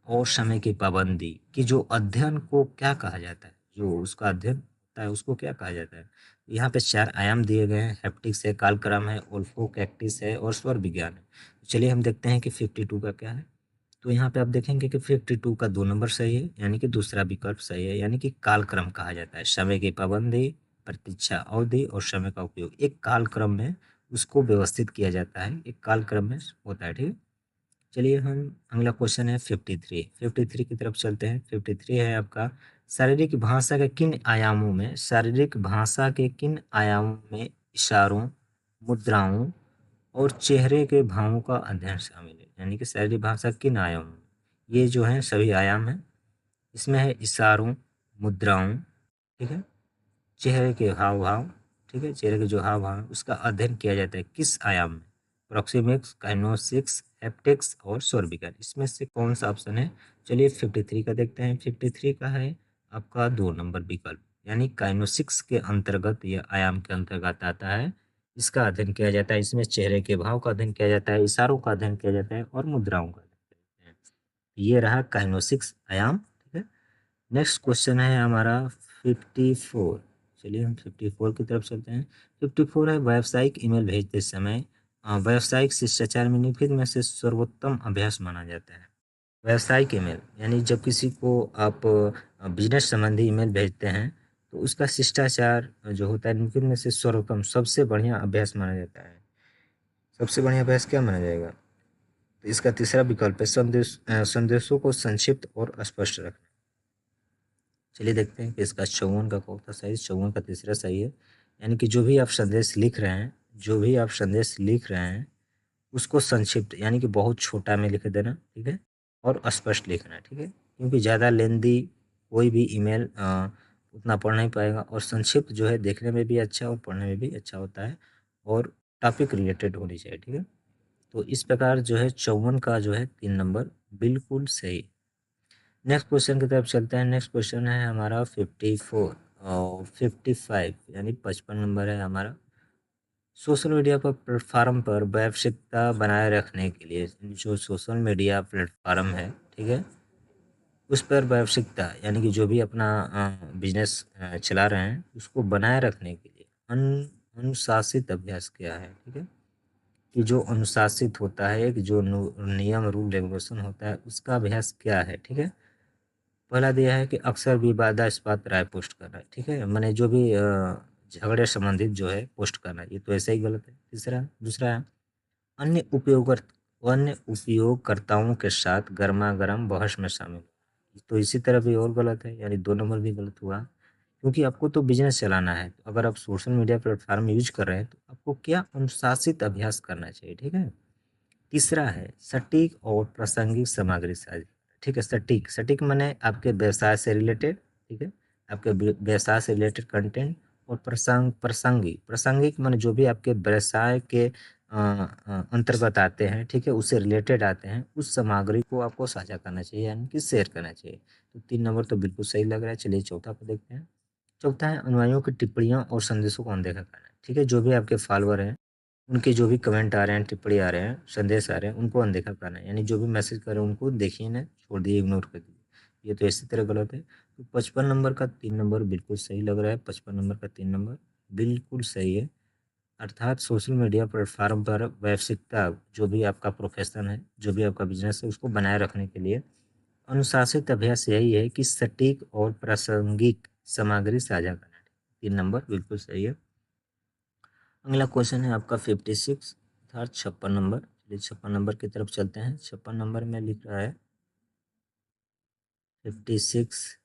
और समय की पाबंदी की जो अध्ययन को क्या कहा जाता है, जो उसका अध्ययन होता है उसको क्या कहा जाता है। यहाँ पे 4 आयाम दिए गए हैं, हैप्टिक्स है, कालक्रम है, ओल्फैक्टिक्स है और स्वर विज्ञान है। चलिए हम देखते हैं कि 52 का क्या है। तो यहाँ पे आप देखेंगे कि 52 का 2 नंबर सही है, यानी कि दूसरा विकल्प सही है, यानी कि कालक्रम कहा जाता है। समय की पाबंदी, प्रतीक्षा अवधि और समय का उपयोग एक कालक्रम में उसको व्यवस्थित किया जाता है, एक कालक्रम में होता है। ठीक है, चलिए हम अगला क्वेश्चन है 53। 53 की तरफ चलते हैं। 53 है आपका शारीरिक भाषा के किन आयामों में, शारीरिक भाषा के किन आयामों में इशारों मुद्राओं और चेहरे के भावों का अध्ययन शामिल है। यानी कि शारीरिक भाषा किन आयामों में? ये जो है सभी आयाम हैं। इसमें है इशारों, मुद्राओं, ठीक है, चेहरे के हाव भाव, ठीक है, चेहरे के जो हाव भाव है उसका अध्ययन किया जाता है किस आयाम में? प्रोक्सिमिक्स, काइनेसिक्स, हैप्टिक्स और स्वर विज्ञान। इसमें से कौन सा ऑप्शन है? चलिए 53 का देखते हैं। 53 का है आपका 2 नंबर विकल्प, यानी काइनेसिक्स के अंतर्गत या आयाम के अंतर्गत आता है। इसका अध्ययन किया जाता है। इसमें चेहरे के भाव का अध्ययन किया जाता है, इशारों का अध्ययन किया जाता है और मुद्राओं का अध्ययन किया जाता है। ये रहा काइनेसिक्स आयाम, ठीक है। नेक्स्ट क्वेश्चन है हमारा 54। चलिए हम 54 की तरफ चलते हैं। 54 है व्यावसायिक ईमेल भेजते समय व्यावसायिक शिष्टाचार में निम्नलिखित में से सर्वोत्तम अभ्यास माना जाता है। व्यावसायिक ईमेल यानी जब किसी को आप बिजनेस संबंधी ईमेल भेजते हैं तो उसका शिष्टाचार जो होता है निम्नलिखित में से सर्वोत्तम सबसे बढ़िया अभ्यास माना जाता है। सबसे बढ़िया अभ्यास क्या माना जाएगा? तो इसका तीसरा विकल्प है संदेशों को संक्षिप्त और स्पष्ट रखना। चलिए देखते हैं कि इसका 54 का कौन सा सही? 54 का तीसरा सही है। यानी कि जो भी आप संदेश लिख रहे हैं, जो भी आप संदेश लिख रहे हैं उसको संक्षिप्त यानी कि बहुत छोटा में लिख देना, ठीक है, और स्पष्ट लिखना, ठीक है, क्योंकि ज़्यादा लेंदी कोई भी ईमेल उतना पढ़ नहीं पाएगा। और संक्षिप्त जो है देखने में भी अच्छा और पढ़ने में भी अच्छा होता है और टॉपिक रिलेटेड होनी चाहिए, ठीक है। तो इस प्रकार जो है 54 का जो है 3 नंबर बिल्कुल सही। नेक्स्ट क्वेश्चन की तरफ चलते हैं। नेक्स्ट क्वेश्चन है हमारा 54 और 55 यानी 55 नंबर है हमारा। सोशल मीडिया पर प्लेटफार्म पर वैश्विकता बनाए रखने के लिए जो सोशल मीडिया प्लेटफार्म है, ठीक है, उस पर वैश्विकता यानी कि जो भी अपना बिजनेस चला रहे हैं उसको बनाए रखने के लिए अनुशासित अभ्यास क्या है, ठीक है, कि जो अनुशासित होता है, कि जो नियम रूल रेगुलेशन होता है उसका अभ्यास क्या है, ठीक है। पहला दिया है कि अक्सर विवादास्पद राय पोस्ट करना है, ठीक है, मैंने जो भी झगड़े संबंधित जो है पोस्ट करना है, ये तो ऐसे ही गलत है। दूसरा है अन्य उपयोगकर्ताओं के साथ गर्मा-गर्म बहस में शामिल, तो इसी तरह भी और गलत है, यानी 2 नंबर भी गलत हुआ। क्योंकि आपको तो बिज़नेस चलाना है, तो अगर आप सोशल मीडिया प्लेटफ़ॉर्म यूज़ कर रहे हैं, तो आपको क्या अनुशासित अभ्यास करना चाहिए, ठीक है। तीसरा है सटीक और प्रासंगिक सामग्री साझा, ठीक है। सटीक सटीक माने आपके व्यवसाय से रिलेटेड, ठीक है, आपके व्यवसाय से रिलेटेड कंटेंट। और प्रासंगिक प्रासंगिक माने जो भी आपके व्यवसाय के अंतर्गत आते हैं, ठीक है, उससे रिलेटेड आते हैं, उस सामग्री को आपको साझा करना चाहिए यानी कि शेयर करना चाहिए। तो 3 नंबर तो बिल्कुल सही लग रहा है। चलिए चौथा को देखते हैं। चौथा है अनुयायियों की टिप्पणियाँ और संदेशों को अनदेखा करना है, ठीक है, जो भी आपके फॉलोअर हैं उनके जो भी कमेंट आ रहे हैं, टिप्पणी आ रहे हैं, संदेश आ रहे हैं, उनको अनदेखा करना है, यानी जो भी मैसेज कर रहे हैं उनको देखिए ना, छोड़ दिए, इग्नोर कर दिए। ये तो इसी तरह गलत है। तो 55 नंबर का 3 नंबर बिल्कुल सही लग रहा है। 55 नंबर का 3 नंबर बिल्कुल सही है। अर्थात सोशल मीडिया प्लेटफॉर्म पर वैश्विकता जो भी आपका प्रोफेशन है, जो भी आपका बिजनेस है, उसको बनाए रखने के लिए अनुशासित अभ्यास यही है कि सटीक और प्रासंगिक सामग्री साझा करना है। 3 नंबर बिल्कुल सही है। अगला क्वेश्चन है आपका 56 अर्थात 56 नंबर। चलिए 56 नंबर की तरफ चलते हैं। 56 नंबर में लिख रहा है 56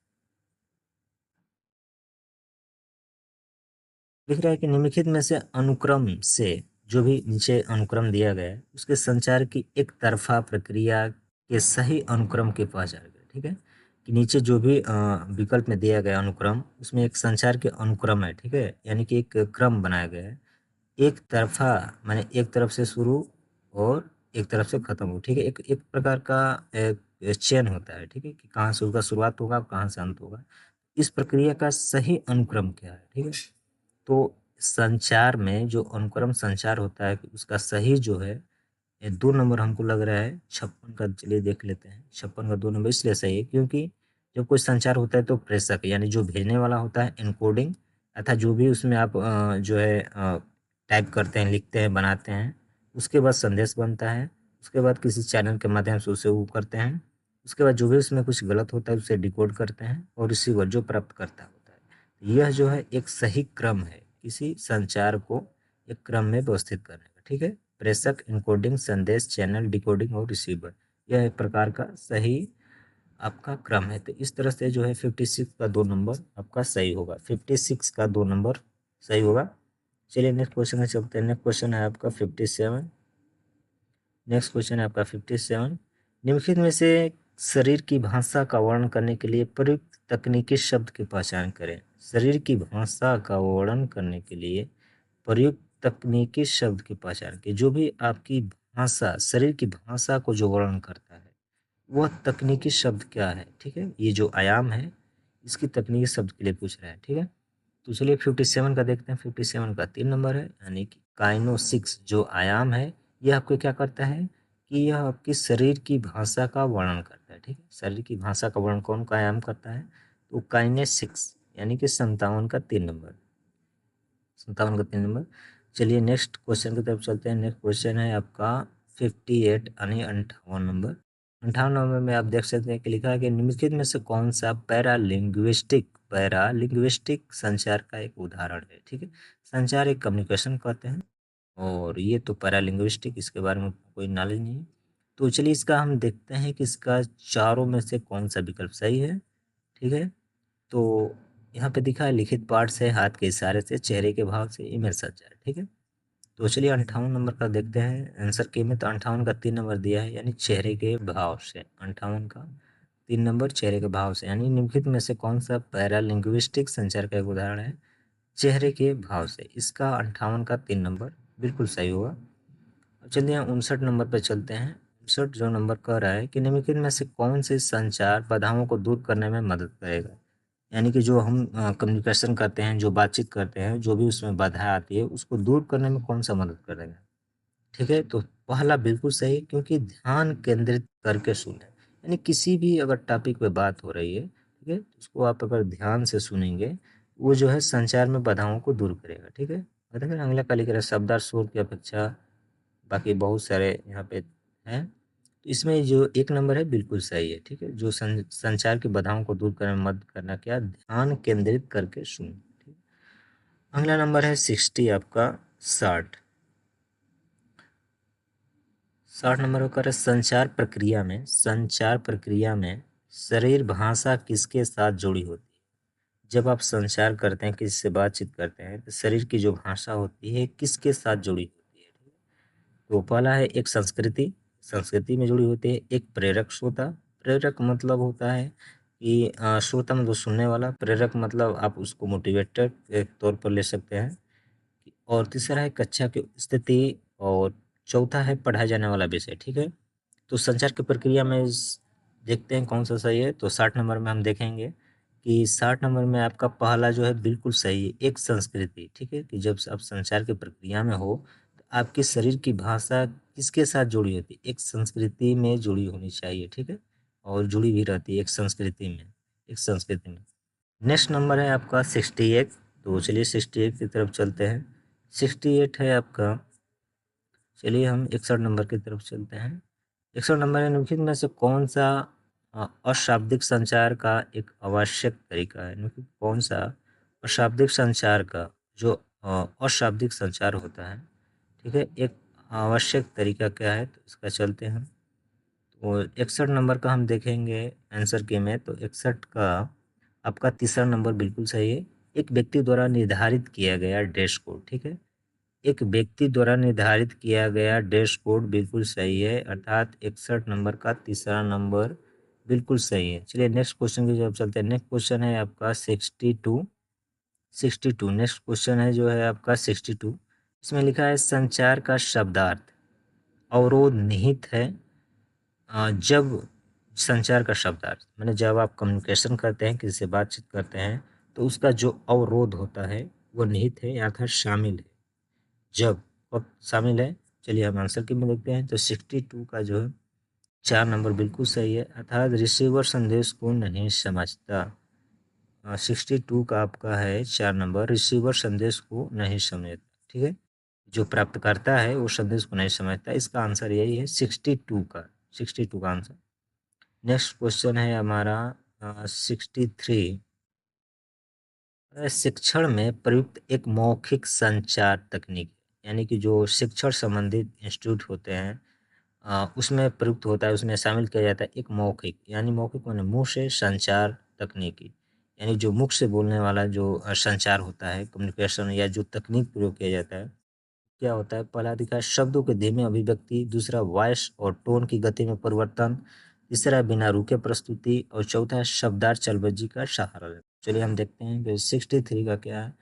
लिख रहा है कि निम्नलिखित में से अनुक्रम से जो भी नीचे अनुक्रम दिया गया है उसके संचार की एक तरफा प्रक्रिया के सही अनुक्रम की पहचान करें, ठीक है, कि नीचे जो भी विकल्प में दिया गया अनुक्रम उसमें एक संचार के अनुक्रम है, ठीक है, यानी कि एक क्रम बनाया गया है। एक तरफा माने एक तरफ से शुरू और एक तरफ से खत्म हो, ठीक है, एक एक प्रकार का चेन होता है, ठीक है, कि कहाँ से उसका शुरुआत होगा कहाँ से अंत होगा। इस प्रक्रिया का सही अनुक्रम क्या है, ठीक है। तो संचार में जो अनुक्रम संचार होता है कि उसका सही जो है ये 2 नंबर हमको लग रहा है 56 का। चलिए देख लेते हैं। 56 का 2 नंबर इसलिए सही है क्योंकि जब कोई संचार होता है तो प्रेषक यानी जो भेजने वाला होता है एन्कोडिंग अर्थात जो भी उसमें आप जो है टाइप करते हैं, लिखते हैं, बनाते हैं, उसके बाद संदेश बनता है, उसके बाद किसी चैनल के माध्यम से उसे वो करते हैं, उसके बाद जो भी उसमें कुछ गलत होता है उसे डिकोड करते हैं और रिसीवर जो प्राप्त करता होता है। यह जो है एक सही क्रम है किसी संचार को एक क्रम में व्यवस्थित करने का, ठीक है। प्रेषक, एन्कोडिंग, संदेश, चैनल, डिकोडिंग और रिसीवर, यह एक प्रकार का सही आपका क्रम है। तो इस तरह से जो है 56 का 2 नंबर आपका सही होगा। 56 का 2 नंबर सही होगा। चलिए नेक्स्ट क्वेश्चन में चलते हैं। नेक्स्ट क्वेश्चन है आपका 57। नेक्स्ट क्वेश्चन है आपका 57। निम्नलिखित में से शरीर की भाषा का वर्णन करने के लिए प्रयुक्त तकनीकी शब्द की पहचान करें। शरीर की भाषा का वर्णन करने के लिए प्रयुक्त तकनीकी शब्द की पहचान की। जो भी आपकी भाषा, शरीर की भाषा को जो वर्णन करता है वह तकनीकी शब्द क्या है, ठीक है। ये जो आयाम है इसकी तकनीकी शब्द के लिए पूछ रहा है, ठीक है। तो चलिए 57 का देखते हैं। 57 का 3 नंबर है, यानी कि काइनेसिक्स जो आयाम है ये आपको क्या करता है कि यह आपकी शरीर की भाषा का वर्णन करता है, ठीक है। शरीर की भाषा का वर्णन कौन का आयाम करता है, तो काइनेसिक्स, यानी कि 57 का 3 नंबर। 57 का 3 नंबर। चलिए नेक्स्ट क्वेश्चन की तरफ चलते हैं। नेक्स्ट क्वेश्चन है आपका 58 यानी 58 नंबर। 58 नंबर में आप देख सकते हैं कि लिखा है कि निम्नलिखित में से कौन सा पैरालिंग्विस्टिक संचार का एक उदाहरण है, ठीक है। संचार एक कम्युनिकेशन कहते हैं और ये तो पैरालिंग्विस्टिक, इसके बारे में कोई नॉलेज नहीं है। तो चलिए इसका हम देखते हैं कि इसका चारों में से कौन सा विकल्प सही है, ठीक है। तो यहाँ पे दिखा है लिखित पाठ से, हाथ के इशारे से, चेहरे के भाव से, ईमेल संचार, ठीक है। तो चलिए 58 नंबर का देखते हैं आंसर की में। तो 58 का 3 नंबर दिया है, यानी चेहरे के भाव से। 58 का 3 नंबर चेहरे के भाव से, यानी निम्नलिखित में से कौन सा पैरालिंग्विस्टिक संचार का एक उदाहरण है, चेहरे के भाव से। इसका 58 का 3 नंबर बिल्कुल सही होगा। अब चलिए 59 नंबर पर चलते हैं। 59 जो नंबर कह रहा है कि निम्नलिखित में से कौन से संचार बाधाओं को दूर करने में मदद करेगा। यानी कि जो हम कम्युनिकेशन करते हैं, जो बातचीत करते हैं, जो भी उसमें बाधा आती है उसको दूर करने में कौन सा मदद करेगा, ठीक है। तो पहला बिल्कुल सही, क्योंकि ध्यान केंद्रित करके सुने। यानी किसी भी अगर टॉपिक पे बात हो रही है, ठीक है, तो उसको आप अगर ध्यान से सुनेंगे वो जो है संचार में बाधाओं को दूर करेगा, ठीक है। और देखिए अगला का लिख रहा है शब्दार्थ शोर की अपेक्षा, बाकी बहुत सारे यहाँ पे हैं। तो इसमें जो एक नंबर है बिल्कुल सही है, ठीक है। जो संचार की बाधाओं को दूर करने में मदद करना क्या, ध्यान केंद्रित करके सुन, ठीक। अगला नंबर है 60 आपका 60। 60 नंबर होकर संचार प्रक्रिया में शरीर भाषा किसके साथ जुड़ी होती है। जब आप संचार करते हैं, किसी से बातचीत करते हैं, तो शरीर की जो भाषा होती है किसके साथ जुड़ी होती है। तो पहला है एक संस्कृति, संस्कृति में जुड़ी होती है। एक प्रेरक श्रोता, प्रेरक मतलब होता है कि श्रोता मतलब सुनने वाला, प्रेरक मतलब आप उसको मोटिवेटर के तौर पर ले सकते हैं। और तीसरा है कक्षा की स्थिति, और चौथा है पढ़ाया जाने वाला विषय, ठीक है। तो संचार की प्रक्रिया में देखते हैं कौन सा सही है। तो 60 नंबर में हम देखेंगे कि 60 नंबर में आपका पहला जो है बिल्कुल सही है, एक संस्कृति, ठीक है। कि जब आप संचार की प्रक्रिया में हो तो आपके शरीर की भाषा किसके साथ जुड़ी होती है, एक संस्कृति में जुड़ी होनी चाहिए, ठीक है। और जुड़ी भी रहती है एक संस्कृति में, एक संस्कृति में। नेक्स्ट नंबर है आपका 68। तो चलिए 68 की तरफ चलते हैं। 68 है आपका, चलिए हम 61 नंबर की तरफ चलते हैं। 61 नंबर है निम्नलिखित में से कौन सा अशाब्दिक संचार का एक आवश्यक तरीका है। निम्नलिखित कौन सा अशाब्दिक संचार का जो अशाब्दिक संचार होता है, ठीक है, एक आवश्यक तरीका क्या है। तो इसका चलते हैं। तो 61 नंबर का हम देखेंगे आंसर के में। तो 61 का आपका तीसरा नंबर बिल्कुल सही है। एक व्यक्ति द्वारा निर्धारित किया गया ड्रेस कोड, ठीक है। एक व्यक्ति द्वारा निर्धारित किया गया ड्रेस कोड बिल्कुल सही है, अर्थात 61 नंबर का तीसरा नंबर बिल्कुल सही है। चलिए नेक्स्ट क्वेश्चन की तरफ चलते हैं। नेक्स्ट क्वेश्चन है आपका 62। नेक्स्ट क्वेश्चन है जो है आपका 62। इसमें लिखा है संचार का शब्दार्थ अवरोध निहित है। जब संचार का शब्दार्थ मैंने जब आप कम्युनिकेशन करते हैं, किसी से बातचीत करते हैं, तो उसका जो अवरोध होता है वो निहित है, अर्थात शामिल है। जब कब शामिल है, चलिए हम आंसर की में देखते हैं। तो 62 का जो है 4 नंबर बिल्कुल सही है, अर्थात रिसीवर संदेश को नहीं समझता। 62 का आपका है 4 नंबर, रिसीवर संदेश को नहीं समझता, ठीक है। जो प्राप्तकर्ता है वो संदेश को नहीं समझता। इसका आंसर यही है 62 का आंसर। नेक्स्ट क्वेश्चन है हमारा 63। शिक्षण में प्रयुक्त एक मौखिक संचार तकनीक, यानी कि जो शिक्षण संबंधित इंस्टीट्यूट होते हैं उसमें प्रयुक्त होता है, उसमें शामिल किया जाता है एक मौखिक, यानी मौखिक माने मुंह से संचार तकनीकी। यानी जो मुख से बोलने वाला जो संचार होता है, कम्युनिकेशन या जो तकनीक प्रयोग किया जाता है, क्या होता है, पहला दिखा है शब्दों के धीमे अभिव्यक्ति, दूसरा वॉइस और टोन की गति में परिवर्तन, तीसरा बिना रुके प्रस्तुति और चौथा शब्दार्थ चालबाजी का सहारा लेना। चलिए हम देखते हैं कि 63 का क्या है।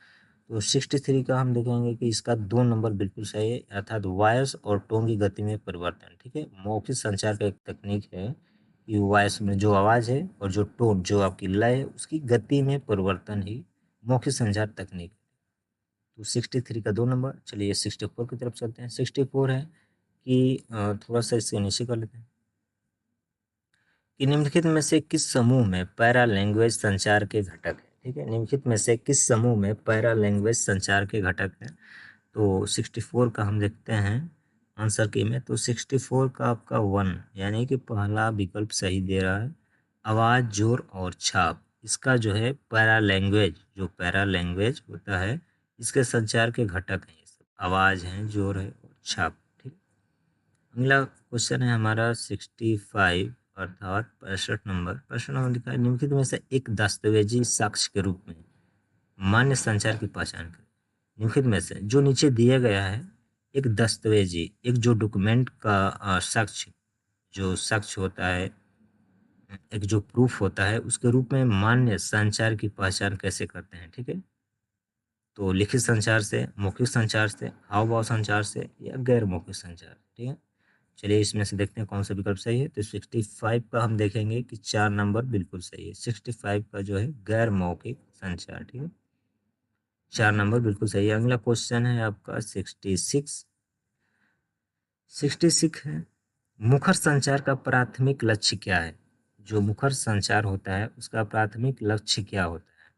तो 63 का हम देखेंगे कि इसका 2 नंबर बिल्कुल सही है, अर्थात वॉइस और टोन की गति में परिवर्तन। ठीक है, मौखिक संचार का एक तकनीक है कि वॉइस में जो आवाज़ है और जो टोन, जो आपकी लय है, उसकी गति में परिवर्तन ही मौखिक संचार तकनीक। तो 63 का 2 नंबर। चलिए 64 की तरफ चलते हैं। 64 है कि थोड़ा सा इसके नीचे कर लेते हैं कि निम्नलिखित में से किस समूह में पैरा लैंग्वेज संचार के घटक है। ठीक है, निम्नलिखित में से किस समूह में पैरा लैंग्वेज संचार के घटक है। तो 64 का हम देखते हैं आंसर की में। तो 64 का आपका 1 यानी कि पहला विकल्प सही दे रहा है, आवाज़, जोर और छाप। इसका जो है पैरा लैंग्वेज, जो पैरा लैंग्वेज होता है, इसके संचार के घटक हैं, आवाज़ है, जोर है और छाप। ठीक, अगला क्वेश्चन है हमारा 65 अर्थात 65 नंबर। 65 नंबर लिखा है निम्नलिखित में से एक दस्तावेजी साक्ष्य के रूप में मान्य संचार की पहचान करें। निम्नलिखित में से जो नीचे दिया गया है, एक दस्तावेजी, एक जो डॉक्यूमेंट का साक्ष्य, जो साक्ष्य होता है, एक जो प्रूफ होता है, उसके रूप में मान्य संचार की पहचान कैसे करते हैं। ठीक है, तो लिखित संचार से, मौखिक संचार से, हाव भाव संचार से या गैर मौखिक संचार। ठीक है, चलिए इसमें से देखते हैं कौन सा विकल्प सही है। तो 65 का हम देखेंगे कि 4 नंबर बिल्कुल सही है। 65 का जो है गैर मौखिक संचार। ठीक है, 4 नंबर बिल्कुल सही है। अगला क्वेश्चन है आपका 66। 66 है मुखर संचार का प्राथमिक लक्ष्य क्या है। जो मुखर संचार होता है उसका प्राथमिक लक्ष्य क्या होता है।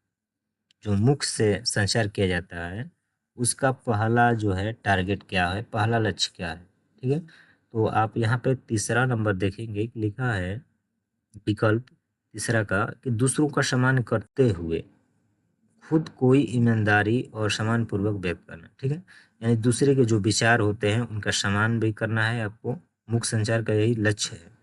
जो मुख से संचार किया जाता है उसका पहला जो है टारगेट क्या है, पहला लक्ष्य क्या है। ठीक है, तो आप यहाँ पे तीसरा नंबर देखेंगे कि लिखा है विकल्प तीसरा का कि दूसरों का सम्मान करते हुए खुद कोई ईमानदारी और सम्मान पूर्वक व्यक्त करना। ठीक है, यानी दूसरे के जो विचार होते हैं उनका सम्मान भी करना है आपको, मुख संचार का यही लक्ष्य है।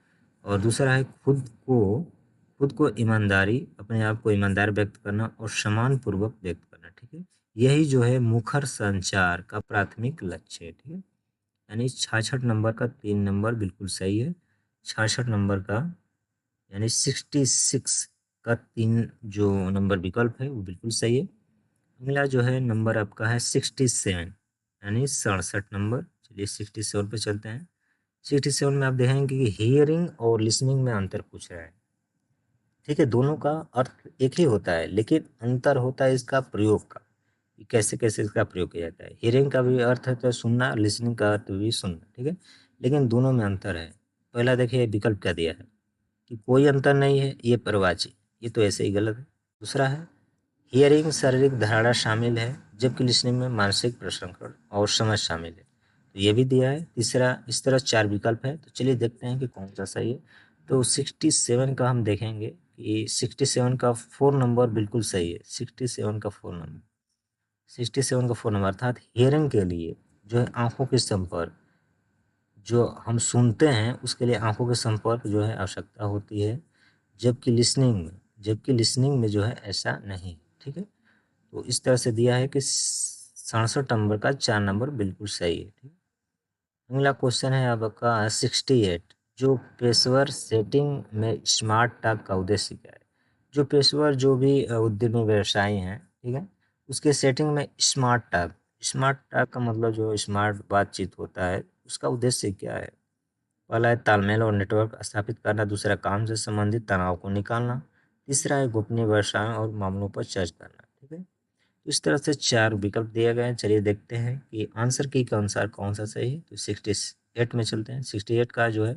और दूसरा है खुद को ईमानदारी, अपने आप को ईमानदार व्यक्त करना और सम्मान पूर्वक व्यक्त करना। ठीक है, यही जो है मुखर संचार का प्राथमिक लक्ष्य है। ठीक है, यानी 66 नंबर का 3 नंबर बिल्कुल सही है। 66 नंबर का यानी 66 का 3 जो नंबर विकल्प है वो बिल्कुल सही है। अगला जो है नंबर आपका है 67 यानी 67 नंबर। चलिए 67 पे चलते हैं। 67 में आप देखेंगे कि हियरिंग और लिसनिंग में अंतर पूछ रहा है। ठीक है, दोनों का अर्थ एक ही होता है लेकिन अंतर होता है इसका प्रयोग का, कि कैसे कैसे इसका प्रयोग किया जाता है। हियरिंग का भी अर्थ है तो सुनना, लिसनिंग का अर्थ भी सुनना। ठीक है, लेकिन दोनों में अंतर है। पहला देखिए विकल्प क्या दिया है कि कोई अंतर नहीं है, ये प्रवाची, ये तो ऐसे ही गलत है। दूसरा है हियरिंग शारीरिक धारणा शामिल है जबकि लिसनिंग में मानसिक प्रसंस्करण और समझ शामिल है, तो ये भी दिया है। तीसरा, इस तरह 4 विकल्प है, तो चलिए देखते हैं कि कौन सा सही है। तो 67 का हम देखेंगे कि 67 का 4 नंबर बिल्कुल सही है। 67 का 4 नंबर, 67 का 4 नंबर अर्थात हियरिंग के लिए जो है आंखों के संपर्क, जो हम सुनते हैं उसके लिए आंखों के संपर्क जो है आवश्यकता होती है, जबकि लिसनिंग में जो है ऐसा नहीं। ठीक है, तो इस तरह से दिया है कि 67 नंबर का 4 नंबर बिल्कुल सही है। ठीक, अगला क्वेश्चन है आपका 68। जो पेशेवर सेटिंग में स्मार्ट टॉक का उद्देश्य क्या है। जो पेशेवर जो भी उद्यमी व्यवसायी हैं, ठीक है, उसके सेटिंग में स्मार्ट टॉक का मतलब जो स्मार्ट बातचीत होता है उसका उद्देश्य क्या है। पहला है तालमेल और नेटवर्क स्थापित करना, दूसरा काम से संबंधित तनाव को निकालना, तीसरा है गोपनीय व्यवसायों और मामलों पर चर्चा करना। ठीक है, इस तरह से 4 विकल्प दिए गए हैं। चलिए देखते हैं कि आंसर की के अनुसार कौन सा सही है। तो 68 में चलते हैं। 68 का जो है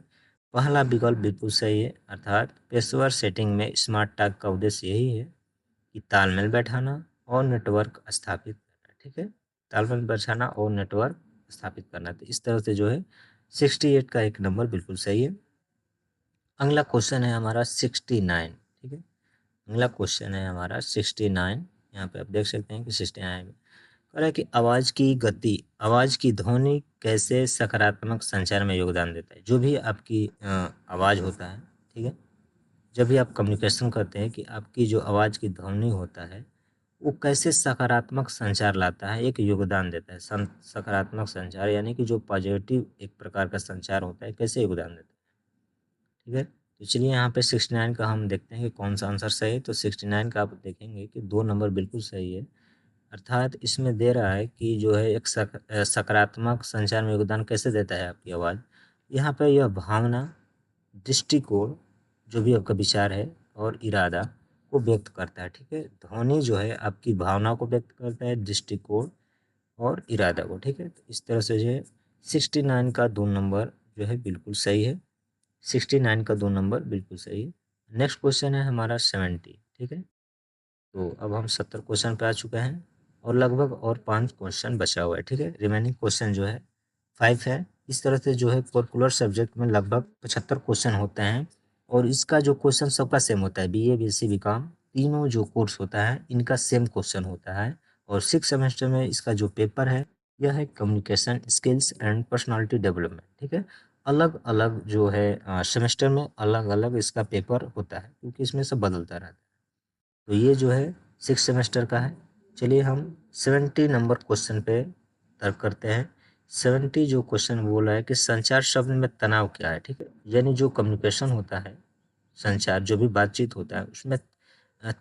पहला विकल्प बिल्कुल सही है, अर्थात पेशेवर सेटिंग में स्मार्ट टॉक का उद्देश्य यही है कि तालमेल बैठाना और नेटवर्क स्थापित करना। ठीक है, तालमेल बैठाना और नेटवर्क स्थापित करना, तो इस तरह से जो है 68 का 1 नंबर बिल्कुल सही है। अगला क्वेश्चन है हमारा 69। ठीक है, अगला क्वेश्चन है हमारा 69। यहाँ पे आप देख सकते हैं कि 69 में कह रहा है कि आवाज़ की ध्वनि कैसे सकारात्मक संचार में योगदान देता है। जो भी आपकी आवाज़ होता है, ठीक है, जब भी आप कम्युनिकेशन करते हैं कि आपकी जो आवाज़ की ध्वनि होता है वो कैसे सकारात्मक संचार लाता है, एक योगदान देता है। सकारात्मक संचार यानी कि जो पॉजिटिव एक प्रकार का संचार होता है, कैसे योगदान देता है, ठीक है। तो चलिए यहाँ पे 69 का हम देखते हैं कि कौन सा आंसर सही है। तो 69 का आप देखेंगे कि 2 नंबर बिल्कुल सही है। अर्थात इसमें दे रहा है कि जो है एक सकारात्मक संचार में योगदान कैसे देता है आपकी आवाज़। यहाँ पे यह भावना, दृष्टिकोण, जो भी आपका विचार है और इरादा को व्यक्त करता है, ठीक है। ध्वनि जो है आपकी भावना को व्यक्त करता है, दृष्टिकोण और इरादा को, ठीक है। तो इस तरह से जो है 69 का 2 नंबर जो है बिल्कुल सही है। 69 का 2 नंबर बिल्कुल सही है। नेक्स्ट क्वेश्चन है हमारा 70, ठीक है। तो अब हम 70 क्वेश्चन पे आ चुके हैं और लगभग और 5 क्वेश्चन बचा हुआ है, ठीक है। रिमेनिंग क्वेश्चन जो है 5 है। इस तरह से जो है पर्टिकुलर सब्जेक्ट में लगभग 75 क्वेश्चन होते हैं और इसका जो क्वेश्चन सबका सेम होता है। बीए, बीएससी, बीकॉम तीनों जो कोर्स होता है इनका सेम क्वेश्चन होता है और 6 सेमेस्टर में इसका जो पेपर है यह है communication skills and personality development, ठीक है। अलग अलग जो है सेमेस्टर में अलग अलग इसका पेपर होता है क्योंकि इसमें सब बदलता रहता है। तो ये जो है 6 सेमेस्टर का है। चलिए हम 70 नंबर क्वेश्चन पे तर्क करते हैं। 70 जो क्वेश्चन बोल रहा है कि संचार शब्द में तनाव क्या है, ठीक है। यानी जो कम्युनिकेशन होता है, संचार जो भी बातचीत होता है उसमें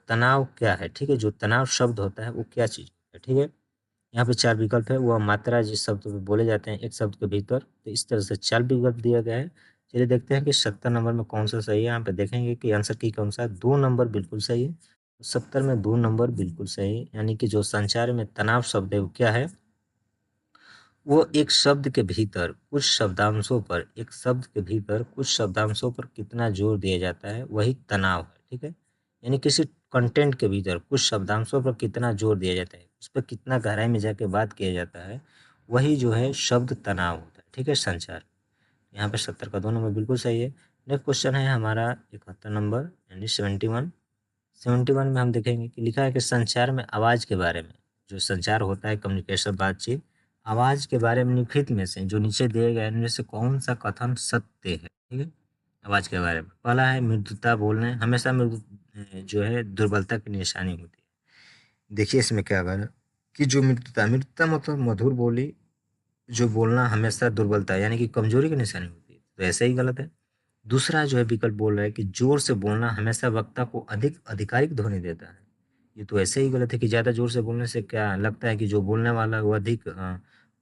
तनाव क्या है, ठीक है। जो तनाव शब्द होता है वो क्या चीज़ है, ठीक है। यहाँ पे 4 विकल्प है। वह मात्रा जिस शब्द पे बोले जाते हैं एक शब्द के भीतर, तो इस तरह से 4 विकल्प दिया गया है। चलिए देखते हैं कि 70 नंबर में कौन सा सही है। यहाँ पे देखेंगे कि आंसर की कौन सा है। 2 नंबर बिल्कुल सही है। 70 में 2 नंबर बिल्कुल सही है। यानी कि जो संचार में तनाव शब्द है वो क्या है, वो एक शब्द के भीतर कुछ शब्दांशों पर, एक शब्द के भीतर कुछ शब्दांशों पर कितना जोर दिया जाता है वही तनाव है, ठीक है। यानी किसी कंटेंट के भीतर कुछ शब्दांशों पर कितना जोर दिया जाता है, उस पर कितना गहराई में जाके बात किया जाता है, वही जो है शब्द तनाव होता है, ठीक है, संचार। यहाँ पे 70 का 2 नंबर बिल्कुल सही है। नेक्स्ट क्वेश्चन है हमारा 71 नंबर यानी 71। 71 में हम देखेंगे कि लिखा है कि संचार में आवाज़ के बारे में, जो संचार होता है कम्युनिकेशन बातचीत, आवाज़ के बारे में निम्नलिखित में से जो नीचे दिए गए इनमें से कौन सा कथन सत्य है, ठीक है। आवाज़ के बारे में पहला है मृदुता, बोलने हमेशा मृदु जो है दुर्बलता की निशानी होती है। देखिए इसमें क्या है कि जो मृदुता, मृदुता मतलब मधुर बोली, जो बोलना हमेशा दुर्बलता यानी कि कमजोरी की निशानी होती है, तो ऐसा ही गलत है। दूसरा जो है विकल्प बोल रहा है कि जोर से बोलना हमेशा वक्ता को अधिक आधिकारिक ध्वनि देता है, ये तो ऐसे ही गलत है कि ज़्यादा जोर से बोलने से क्या लगता है कि जो बोलने वाला है वो अधिक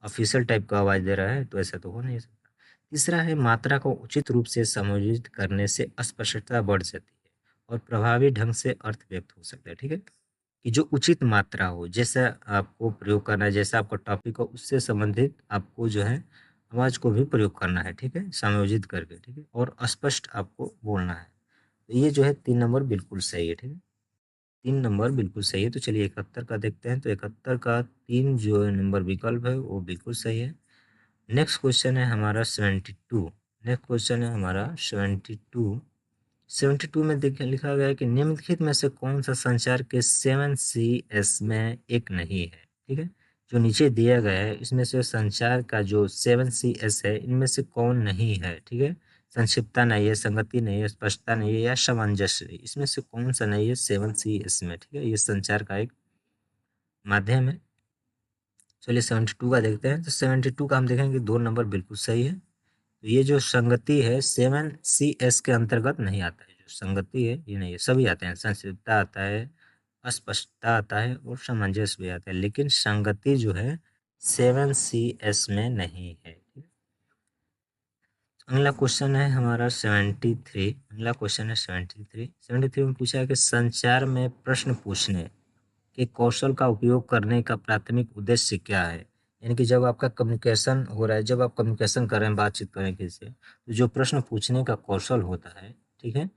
ऑफिशियल टाइप का आवाज़ दे रहा है, तो ऐसा तो हो नहीं सकता। तीसरा है मात्रा को उचित रूप से समायोजित करने से अस्पष्टता बढ़ जाती है और प्रभावी ढंग से अर्थ व्यक्त हो सकता है, ठीक है। कि जो उचित मात्रा हो, जैसा आपको प्रयोग करना है, जैसा आपका टॉपिक हो उससे संबंधित आपको जो है आवाज़ को भी प्रयोग करना है, ठीक है, समायोजित करके, ठीक है, और स्पष्ट आपको बोलना है। तो ये जो है 3 नंबर बिल्कुल सही है, ठीक है। 3 नंबर बिल्कुल सही है। तो चलिए 71 का देखते हैं। तो 71 का 3 जो नंबर विकल्प है वो बिल्कुल सही है। नेक्स्ट क्वेश्चन है हमारा 72। नेक्स्ट क्वेश्चन है हमारा 72। 72 में देखिए लिखा गया है कि निम्नलिखित में से कौन सा संचार के 7 CS में एक नहीं है, ठीक है। जो नीचे दिया गया है इसमें से संचार का जो 7 CS है इनमें से कौन नहीं है, ठीक है। संक्षिप्तता नहीं है, संगति नहीं है, स्पष्टता नहीं है या सामंजस्य नहीं, इसमें से कौन सा नहीं है 7 CS में, ठीक है। ये संचार का एक माध्यम है। चलिए 72 का देखते हैं। तो 72 का हम देखेंगे 2 नंबर बिल्कुल सही है। तो ये जो संगति है 7CS के अंतर्गत नहीं आता है। जो संगति है ये नहीं है, सभी आते हैं, संक्षिप्तता आता है, अस्पष्टता आता है और सामंजस्य भी आता है, लेकिन संगति जो है 7CS में नहीं है। अगला क्वेश्चन है हमारा 73। अगला क्वेश्चन है 73। 73 में पूछा है कि संचार में प्रश्न पूछने के कौशल का उपयोग करने का प्राथमिक उद्देश्य क्या है। यानी कि जब आपका कम्युनिकेशन हो रहा है, जब आप कम्युनिकेशन कर रहे हैं, बातचीत कर रहे हैं किसी से, तो जो प्रश्न पूछने का कौशल होता है, ठीक है,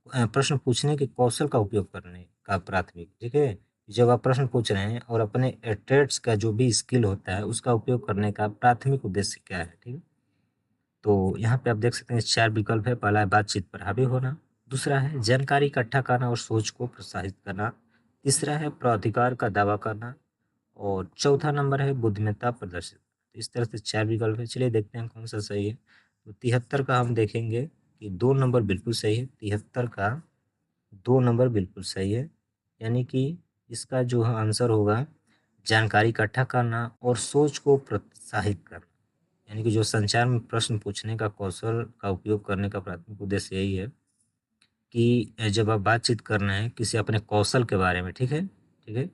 प्रश्न पूछने के कौशल का उपयोग करने का प्राथमिक, ठीक है। जब आप प्रश्न पूछ रहे हैं और अपने ट्रेड्स का जो भी स्किल होता है उसका उपयोग करने का प्राथमिक उद्देश्य क्या है, ठीक है। तो यहाँ पे आप देख सकते हैं 4 विकल्प है। पहला है बातचीत पर हावी होना, दूसरा है जानकारी इकट्ठा करना और सोच को प्रोत्साहित करना, तीसरा है प्राधिकार का दावा करना और चौथा नंबर है बुद्धिमत्ता प्रदर्शित। तो इस तरह से 4 विकल्प है। चलिए देखते हैं कौन सा सही है। तो 73 का हम देखेंगे कि 2 नंबर बिल्कुल सही है। 73 का 2 नंबर बिल्कुल सही है। यानी कि इसका जो आंसर होगा जानकारी इकट्ठा करना और सोच को प्रोत्साहित करना। यानी कि जो संचार में प्रश्न पूछने का कौशल का उपयोग करने का प्राथमिक उद्देश्य यही है कि जब आप बातचीत कर रहे हैं किसी अपने कौशल के बारे में, ठीक है? ठीक है?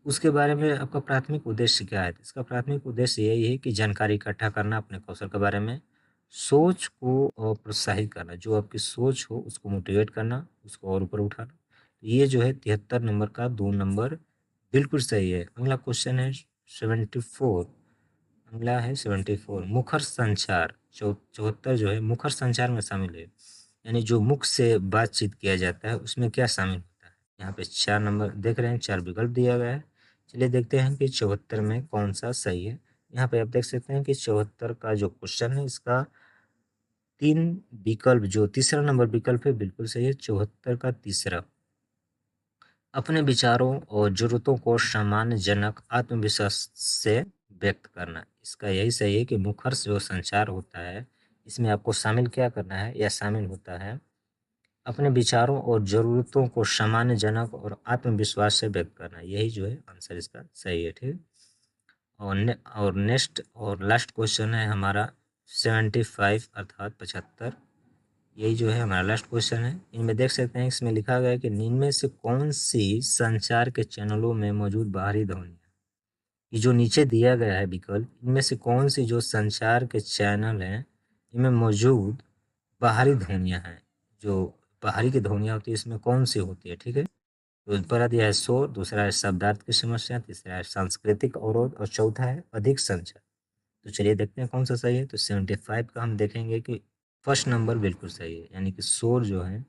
उसके बारे में आपका प्राथमिक उद्देश्य क्या है? इसका प्राथमिक उद्देश्य यही है कि जानकारी इकट्ठा करना अपने कौशल के बारे में, सोच को प्रोत्साहित करना, जो आपकी सोच हो उसको मोटिवेट करना, उसको और ऊपर उठाना। ये जो है 73 नंबर का 2 नंबर बिल्कुल सही है। अगला क्वेश्चन है 74। अगला है 74 मुखर संचार। 74 जो है मुखर संचार में शामिल है। यानी जो मुख से बातचीत किया जाता है उसमें क्या शामिल होता है? यहाँ पे 4 नंबर देख रहे हैं, 4 विकल्प दिया गया है। चलिए देखते हैं कि 74 में कौन सा सही है। यहाँ पे आप देख सकते हैं कि 74 का जो क्वेश्चन है इसका 3 विकल्प, जो तीसरा नंबर विकल्प है बिल्कुल सही है। 74 का तीसरा, अपने विचारों और ज़रूरतों को सम्मानजनक आत्मविश्वास से व्यक्त करना। इसका यही सही है कि मुखर जो संचार होता है, इसमें आपको शामिल क्या करना है? या शामिल होता है अपने विचारों और ज़रूरतों को सम्मानजनक और आत्मविश्वास से व्यक्त करना। यही जो है आंसर इसका सही है, ठीक है? और नेक्स्ट और लास्ट क्वेश्चन है हमारा 75 अर्थात 75। यही जो है हमारा लास्ट क्वेश्चन है। इनमें देख सकते हैं, इसमें लिखा गया है कि निम्न में से कौन सी संचार के चैनलों में मौजूद बाहरी ध्वनि, ये जो नीचे दिया गया है विकल्प, इनमें से कौन सी जो संचार के चैनल हैं इनमें मौजूद बाहरी ध्वनियाँ हैं? जो बाहरी की ध्वनियाँ होती है इसमें कौन सी होती है, ठीक है? तो पहला दिया है शोर, दूसरा है शब्दार्थ की समस्या, तीसरा है सांस्कृतिक अवरोध और चौथा है अधिक संचार। तो चलिए देखते हैं कौन सा सही है। तो 75 का हम देखेंगे कि फर्स्ट नंबर बिल्कुल सही है। यानी कि शोर जो है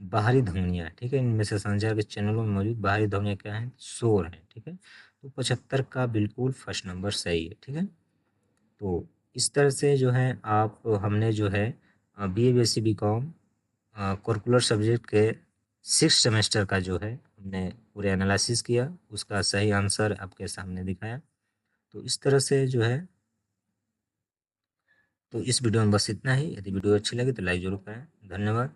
बाहरी ध्वनियाँ, ठीक है? इनमें से संचार के चैनलों में मौजूद बाहरी ध्वनियाँ क्या हैं? शोर है, ठीक है? तो 75 का बिल्कुल फर्स्ट नंबर सही है, ठीक है? तो इस तरह से जो है आप हमने जो है B A B S C B com curricular subject के 6 सेमेस्टर का जो है हमने पूरे एनालिसिस किया, उसका सही आंसर आपके सामने दिखाया। तो इस तरह से जो है, तो इस वीडियो में बस इतना ही। यदि वीडियो अच्छी लगी तो लाइक ज़रूर करें। धन्यवाद।